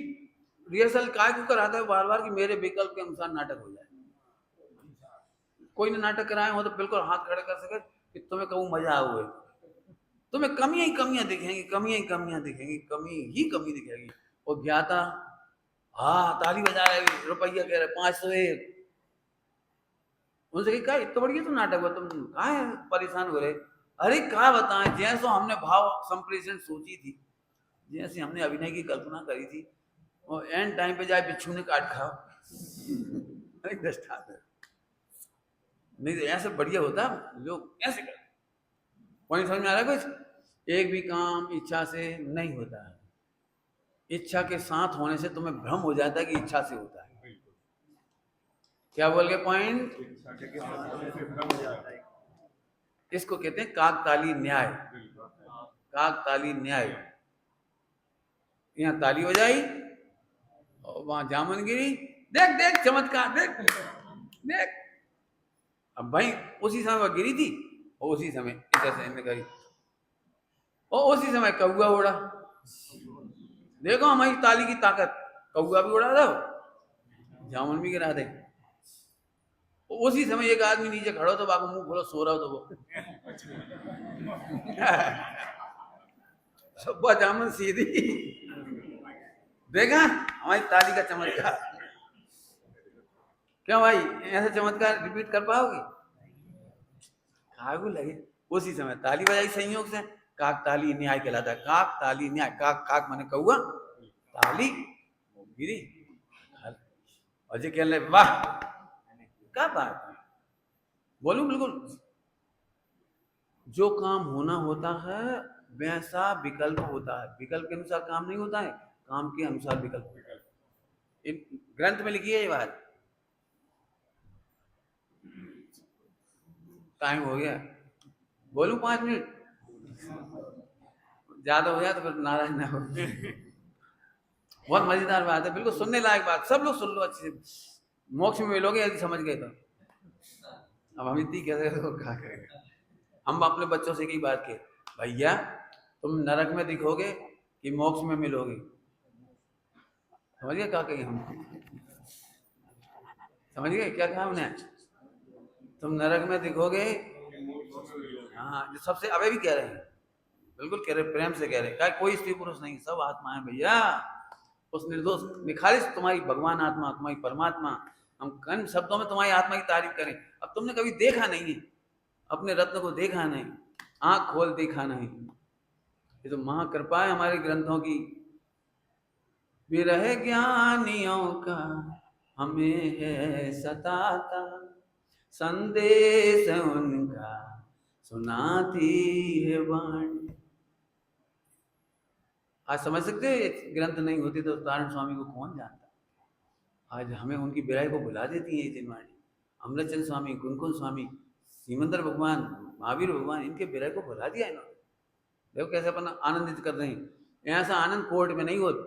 A: रिहर्सल काय को कराता है बार बार कि मेरे विकल्प के अनुसार नाटक हो जाए। कोई ने नाटक कराए हो तो बिल्कुल हाथ खड़े कर सके कि तुम्हें कहूँ मजा हुए, तुम्हें कमियां ही कमियां दिखेंगी, कमियां ही कमियां दिखेंगी, कमी ही कमी दिखेगी। और ज्ञाता हाँ ताली बजा रहे, रुपया कह रहे 501, उनसे कहा इतना बढ़िया तो नाटक हुआ, तुम कहा है परेशान हो रहे। अरे क्या बताएं, जैसे हमने भाव संप्रेषण सोची थी, जैसे हमने अभिनय की कल्पना करी थी, और एंड टाइम पे जाए बिच्छू ने काट खाओ। नहीं तो ऐसे बढ़िया होता, लोग ऐसे कर। पॉइंट समझ में आ रहा है कुछ। एक भी काम इच्छा से नहीं होता है, इच्छा के साथ होने से तुम्हें भ्रम हो जाता है कि इच्छा से होता है। क्या बोल गए पॉइंट, इसको कहते हैं काकताली न्याय। काकताली न्याय, यहाँ ताली हो जाई और वहां जामुन गिरी, देख देख चमत्कार देख देख। अब भाई उसी समय वह गिरी थी और उसी समय इन्हें करी और उसी समय कौआ उड़ा। देखो हमारी ताली की ताकत, कौआ भी उड़ा दो जामुन भी गिरा दे। उसी समय एक आदमी नीचे खड़ो तो बाबू मुंह खोलो सो रहा हो तो वो सुबह जामुन सीधी। देखा हमारी ताली का चमत्कार क्यों भाई, ऐसे चमत्कार रिपीट कर पाओगे? कागू लगे। उसी समय ताली बजाई संयोग से, काक ताली न्याय कहलाता है। काक ताली न्याय, काक काक माने कौआ, ताली वो गिरी। और जी कहने लगे, वाह क्या बात है। बोलूं बिल्कुल, जो काम होना होता है वैसा विकल्प होता है, विकल्प के अनुसार काम नहीं होता है, काम के अनुसार विकल्प होता है। इन ग्रंथ में लिखी है ये बात। टाइम हो गया, बोलूं 5 मिनट, ज्यादा हो जाए तो फिर नाराज ना हो। बहुत मजेदार बात है, बिल्कुल सुनने लायक बात, सब लोग सुन लो अच्छे से। मोक्ष में मिलोगे यदि समझ गए तो। अब हम इतनी कह रहे तो क्या करेंगे। हम अपने बच्चों से यही बात की, भैया तुम नरक में दिखोगे कि मोक्ष में मिलोगे? समझ गए क्या कही हम? समझ गए क्या कहा उन्हें? तुम नरक में दिखोगे, हाँ जो सबसे अबे भी कह रहे हैं, बिल्कुल कह रहे, प्रेम से कह रहे, क्या कोई स्त्री पुरुष नहीं, सब आत्मा है भैया। उस निर्दोष निखालिस तुम्हारी भगवान आत्मा, तुम्हारी परमात्मा, हम कन शब्दों में तुम्हारी आत्मा की तारीफ करें। अब तुमने कभी देखा नहीं है, अपने रत्न को देखा नहीं, आंख खोल देखा नहीं, ये तो महाकृपा है हमारे ग्रंथों की। विरह ज्ञानियों का हमें है सताता, संदेश उनका सुनाती है वाणी। आज समझ सकते हो, ये ग्रंथ नहीं होती तो तारण स्वामी को कौन जानता। आज हमें उनकी विरह को भुला देती है ये जिनवाणी। अमृतचंद स्वामी, कुनकुन स्वामी, सीमंदर भगवान, महावीर भगवान, इनके विरह को भुला दिया इन्होंने। देखो कैसे अपन आनंदित कर रहे हैं। ऐसा आनंद कोर्ट में नहीं होता।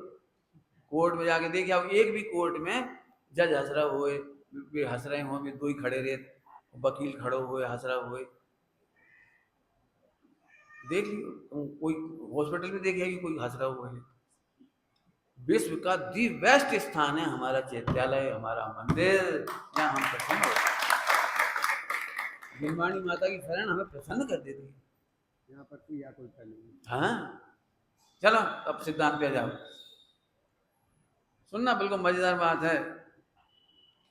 A: कोर्ट में जाके देखिए, अब एक भी कोर्ट में जज हंस रहा हुए, वे हंस रहे हो, वे दो ही खड़े रहे, वकील खड़ो हुए हंस रहा हुए, देख लियो तुम कोई हॉस्पिटल में देखिए कि कोई हंस रहा हुआ है। विश्व का दी बेस्ट स्थान है हमारा चैत्यालय, हमारा मंदिर, जहाँ हम प्रसन्न होते हैं। निर्वाणी माता की शरण हमें प्रसन्न कर देती है।
C: यहाँ पर कोई या कोई नहीं।
A: हाँ चलो अब सिद्धांत पे जाओ, सुनना बिल्कुल मजेदार बात है।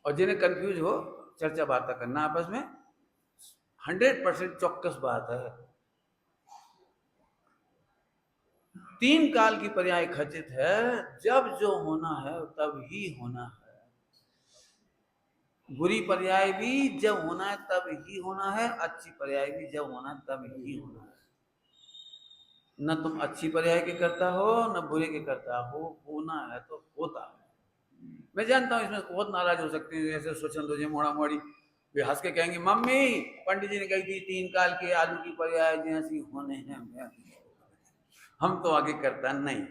A: और जिन्हें कंफ्यूज हो चर्चा वार्ता करना आपस में, 100% चौकस बात है। 3 काल की पर्याय खचित है, जब जो होना है तब ही होना है। बुरी पर्याय भी जब होना है तब ही होना है, अच्छी पर्याय भी जब होना है तब ही होना है। न तुम अच्छी पर्याय के करता हो न बुरे के करता हो, होना है तो होता है। मैं जानता हूँ इसमें बहुत नाराज हो सकते हैं, जैसे स्वच्छंद हो जाए मोड़ा मोड़ी, वे हंस के कहेंगे मम्मी पंडित जी ने कही थी 3 काल के आलू की पर्याय जैसी होने हैं। हम तो आगे करता नहीं,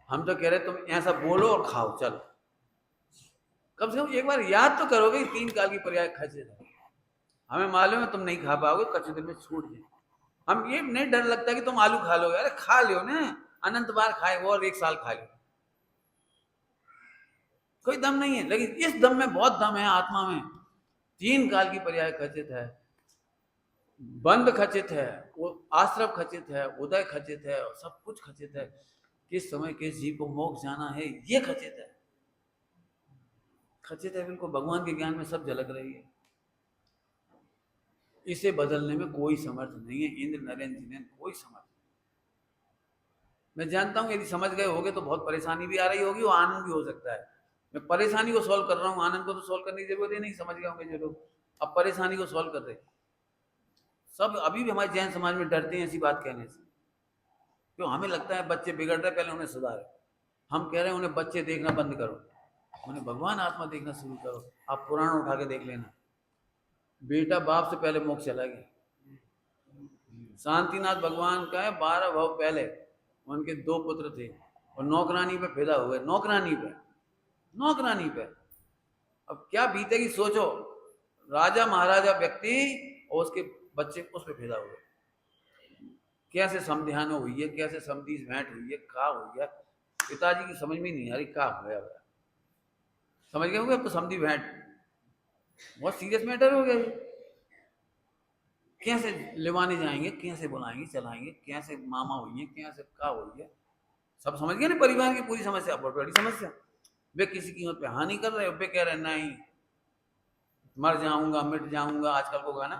A: हम तो कह रहे तुम ऐसा बोलो और खाओ, चलो कम से कम एक बार याद तो करोगे 3 काल की पर्याय खचित है। हमें मालूम है तुम नहीं खा पाओगे, कच्चे दिन में छूट जाए। हम ये नहीं डर लगता कि तुम आलू खा लोगे, अरे खा लियो ना, अनंत बार खाए वो और 1 साल खा लियो, कोई दम नहीं है। लेकिन इस दम में बहुत दम है आत्मा में। 3 काल की पर्याय खचित है, बंद खचित है, वो आश्रम खचित है, उदय खचित है, सब कुछ खचित है। किस समय किस जीव को मोक्ष जाना है ये खचित है, खचित है बिल्कुल। भगवान के ज्ञान में सब झलक रही है। इसे बदलने में कोई समर्थ नहीं है, इंद्र नरेंद्र जिनेन्द्र कोई समर्थ नहीं। मैं जानता हूं यदि समझ गए होगे तो बहुत परेशानी भी आ रही होगी और आनंद भी हो सकता है। मैं परेशानी को सॉल्व कर रहा हूँ, आनंद को तो सॉल्व करने की जरूरत ही नहीं। समझ गए होंगे जो लोग अब परेशानी को सॉल्व कर रहे, सब अभी भी हमारे जैन समाज में डरते हैं ऐसी बात कहने से। क्यों? हमें लगता है बच्चे बिगड़ रहे, पहले उन्हें सुधारे। हम कह रहे हैं उन्हें बच्चे देखना बंद करो, उन्हें भगवान आत्मा देखना शुरू करो। आप पुराण उठा के देख लेना, बेटा बाप से पहले मोक्ष चला गया। शांतिनाथ भगवान का है 12 भाव पहले, उनके 2 पुत्र थे और नौकरानी पे फिदा हुए, नौकरानी पे। अब क्या बीतेगी सोचो, राजा महाराजा व्यक्ति और उसके बच्चे उस पे फिदा हुए। कैसे समध्यान हुई है, कैसे समधि भेंट हुई है, क्या हुई है पिताजी की समझ में नहीं आ रही, क्या हो गया। समझ गए होंगे अब तो, समधि भेंट बहुत सीरियस मैटर हो गया। कैसे लिवाने जाएंगे, कैसे बुलाएंगे चलाएंगे, कैसे मामा हुई है, कैसे क्या हुई है, सब समझ गए ना। परिवार की पूरी समस्या बहुत बड़ी समस्या। वे किसी कीमत पे हाँ नहीं कर रहे, वे कह रहे नहीं मर जाऊंगा, मिट जाऊंगा, आजकल को गाना।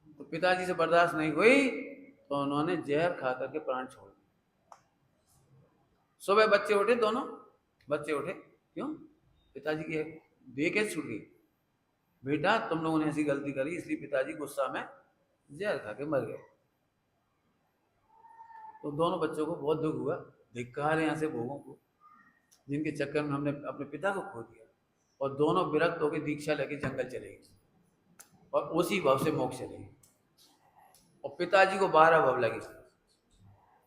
A: तो पिताजी से बर्दाश्त नहीं हुई तो उन्होंने जहर खा करके प्राण छोड़ दिए। सुबह बच्चे उठे, दोनों बच्चे उठे, क्यों? पिताजी की देह कैसे छूट गई? बेटा तुम लोगों ने ऐसी गलती करी, इसलिए पिताजी गुस्सा में जहर खा के मर गए। तो दोनों बच्चों को बहुत दुख हुआ, धिक्कार है ऐसे भोगों को जिनके चक्कर में हमने अपने पिता को खो दिया। और दोनों विरक्त होकर दीक्षा लेके जंगल चले गए और उसी भव से मोक्ष चले गए। और पिताजी को 12 भव लगे,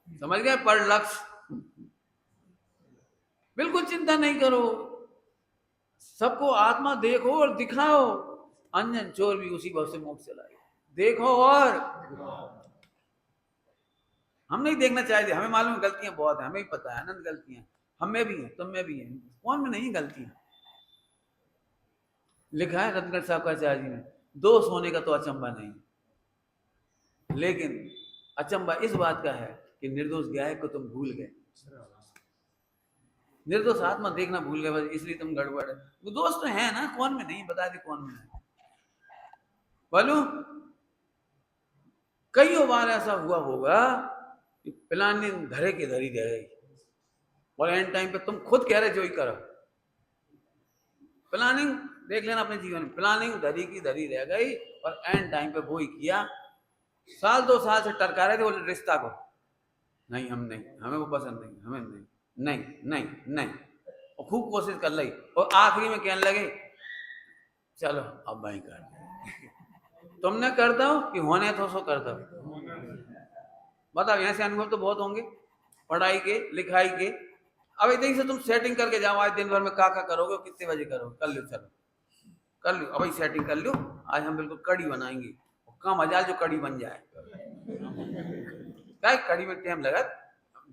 A: समझ गए? पर लक्ष्य। बिल्कुल चिंता नहीं करो, सबको आत्मा देखो और दिखाओ। अंजन चोर भी उसी भव से मोक्ष चला गया। देखो और हम नहीं देखना चाहते, हमें मालूम है गलतियां बहुत है, हमें ही पता है अनंत गलतियां हम में भी हैं, तुम में भी हैं, कौन में नहीं गलतियां। लिखा है रत्नगढ़ साहब का आचार्य जी ने, दोष होने का तो अचंबा नहीं, लेकिन अचंबा इस बात का है कि निर्दोष गायक को तुम भूल गए। निर्दोष आत्मा देखना भूल गए, बस इसलिए तुम गड़बड़ है। वो दोष तो है ना, कौन में नहीं, बता दे कौन में है। बोलो, कई बार ऐसा हुआ होगा कि प्लानिंग धरे के धरी रह गई और एंड टाइम पे तुम खुद कह रहे जो ही करो। प्लानिंग देख लेना अपने जीवन में, प्लानिंग धरी की धरी रह गई और एंड टाइम पे वो ही किया। साल 2 साल से टरका रहे थे वो रिश्ता को, नहीं हम नहीं, हमें वो पसंद नहीं, हमें नहीं, नहीं नहीं नहीं, और खूब कोशिश कर ली और आखिरी में कहने लगे चलो अब भाई कर तुमने कर दो कि होने तो सो कर दो। बताओ, ऐसे अनुभव तो बहुत होंगे पढ़ाई के लिखाई के। अब इतनी से तुम सेटिंग करके जाओ, आज दिन भर में का करोगे, कितने बजे करोगे, कर लो, चलो कर लो, अब सेटिंग कर लो, आज हम बिल्कुल कड़ी बनाएंगे, कम हजार जो कड़ी बन जाए। क्या कड़ी में टाइम लगा,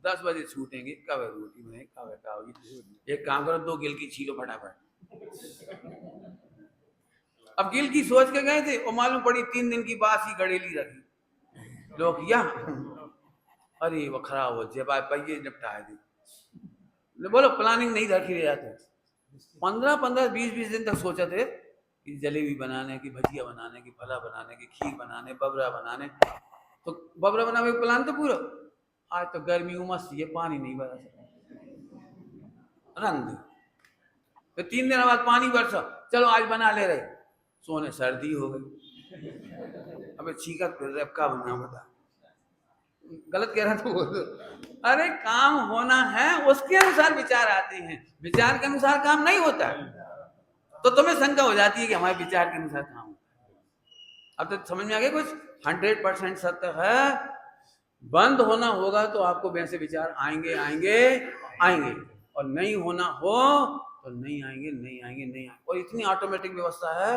A: 10 बजे छूटेंगे, कब रोटी बने, कब क्या होगी। एक काम करो, 2 गिल की छीलो फटाफट। अब गिल की सोच के गए थे और मालूम पड़ी 3 दिन की बासी गड़ेली रखी लोग किया, अरे वो खराब हो जाए, पहिए निपटाए थे। बोलो प्लानिंग नहीं रखी रह जाते। 15-15 20-20 दिन तक सोचा थे कि जलेबी बनाने की, भजिया बनाने की, फला बनाने की, खीर बनाने, बबरा बनाने, तो बबरा बनाने का प्लान तो पूरा। आज तो गर्मी उमस ये पानी नहीं बरस रंग, तो 3 दिन बाद पानी बरसा, चलो आज बना ले रहे, सोने सर्दी हो गई। अबे छीका फिर रहे, अब क्या बना बता, गलत कह रहा तो बोल दो। अरे काम होना है उसके अनुसार विचार आते हैं, विचार के अनुसार काम नहीं होता। तो तुम्हें शंका हो जाती है कि हमारे विचार के अनुसार काम होता है। अब तो समझ में आ गया कुछ 100% सत्य है। बंद होना होगा तो आपको वैसे विचार आएंगे आएंगे आएंगे, और नहीं होना हो तो नहीं आएंगे नहीं आएंगे नहीं आएंगे। और इतनी ऑटोमेटिक व्यवस्था है,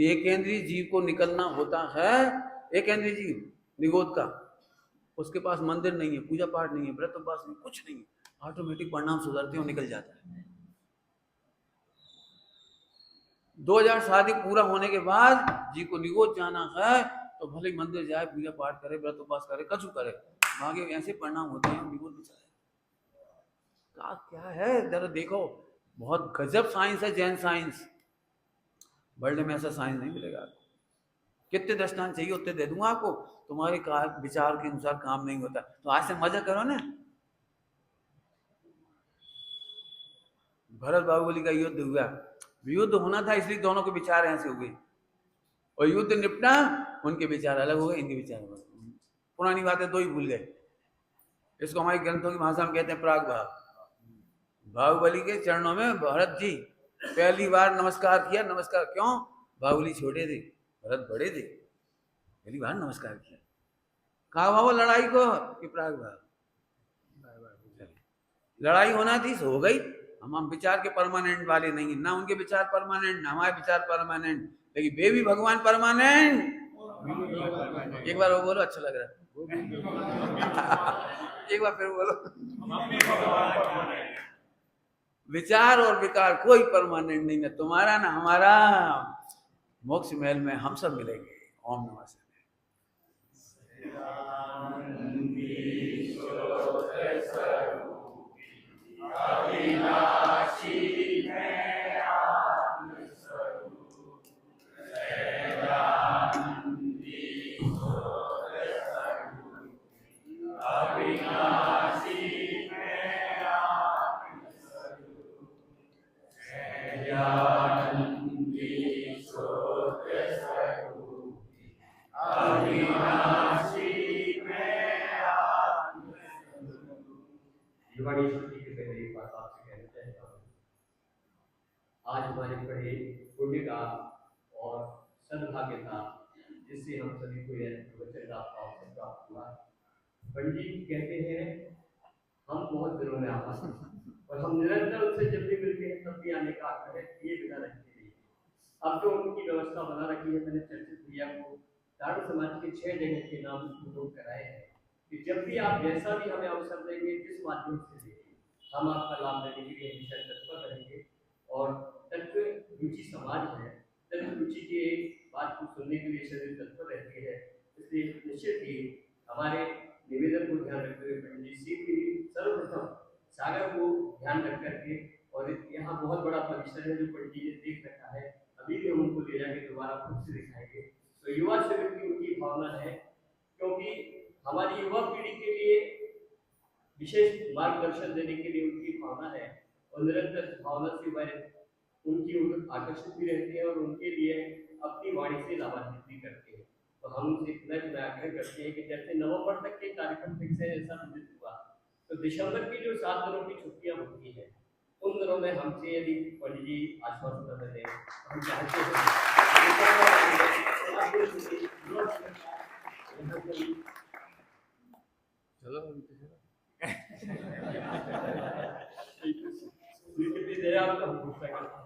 A: एक केंद्रीय जीव को निकलना होता है, एक केंद्रीय जीव निगोद का, उसके पास मंदिर नहीं है, पूजा पाठ नहीं है, व्रत उपवास नहीं, कुछ नहीं, ऑटोमेटिक परिणाम सुधरते हो निकल जाता है। 2000 शादी पूरा होने के बाद जी को निगोद जाना है तो भले मंदिर जाए, पूजा पाठ करे, व्रत उपवास करे, कछु करे, आगे ऐसे परिणाम होते हैं निगोद में चले। क्या है जरा देखो, बहुत गजब साइंस है जैन साइंस, वर्ल्ड में ऐसा साइंस नहीं मिलेगा। कितने दृष्टांत चाहिए उतने दे दूंगा आपको। तुम्हारे विचार के अनुसार काम नहीं होता तो आज से मजा करो ना। भरत बाहुबली का युद्ध हुआ, युद्ध होना था इसलिए दोनों के विचार ऐसे हुए, और युद्ध निपटा, उनके विचार अलग हो गए, इनके विचार अलग। पुरानी बातें 2 ही भूल गए। इसको हमारे ग्रंथों की भाषा में कहते हैं प्राग भाव। बाहुबली के चरणों में भरत जी पहली बार नमस्कार किया। नमस्कार क्यों? बाहुबली छोटे थे, भरत बड़े थे, पहली बार नमस्कार किया। कहा भाव लड़ाई को कि प्राग भाव, लड़ाई होना थी सो हो गई। हम विचार के परमानेंट वाले नहीं, ना उनके विचार परमानेंट ना हमारे विचार परमानेंट, लेकिन वे भी भगवान परमानेंट। एक बार वो बोलो, अच्छा लग रहा है। एक बार फिर बोलो, विचार और विकार कोई परमानेंट नहीं है, तुम्हारा ना हमारा। मोक्ष महल में हम सब मिलेंगे। ओम नमः शिवाय।
D: आपसे कहना चाहता हूँ। आज हमारे बड़े पुण्य का और सद्भाग्य था जिससे हम सभी को यह वचन का अवसर प्राप्त हुआ। पंडित जी कहते हैं हम बहुत दिनों में आवाज और हम निरंतर उनसे जब भी मिलते हैं तब भी आने का आग्रह किए बिना रखते नहीं। अब जो उनकी व्यवस्था बना रखी है, मैंने चर्चित भैया को दारू समाज के 6 जगह के नाम नोट कराए हैं कि जब भी आप जैसा भी हमें अवसर देंगे, जिस माध्यम से देंगे, हम आपका लाभ देने के लिए हमेशा तत्पर रहेंगे। और तत्व रुचि समाज है, तत्व रुचि की एक बात को सुनने के लिए शरीर तत्पर रहती है। इसलिए निश्चित ही हमारे निवेदन को ध्यान रखते हुए पंडित जी सीधे सर्वप्रथम सागर को ध्यान रख करके, और यहाँ बहुत बड़ा परिसर है जो पंडित जी ने देख रखा है, अभी भी हम उनको ले जाके दोबारा खुद से दिखाएंगे। तो युवा शिविर की उनकी भावना है, क्योंकि हमारी युवा पीढ़ी के लिए विशेष मार्गदर्शन देने के लिए उनकी भावना है, और निरंतर भावना से वह उनकी ओर आकर्षित भी रहते हैं और उनके लिए अपनी वाणी से लाभान्वित भी करते हैं। तो हम उनसे पुनः आग्रह करते हैं कि जैसे नवंबर तक के कार्यक्रम फिक्स है, ऐसा विदित हुआ, तो दिसंबर की जो 7 दिनों की छुट्टियां होती है, उन दिनों में हमसे यदि पंडित जी आश्वासन न दें, हम चाहते हैं
A: चलो
D: स्वीकृति दे आपको हम घोषणा करते हैं।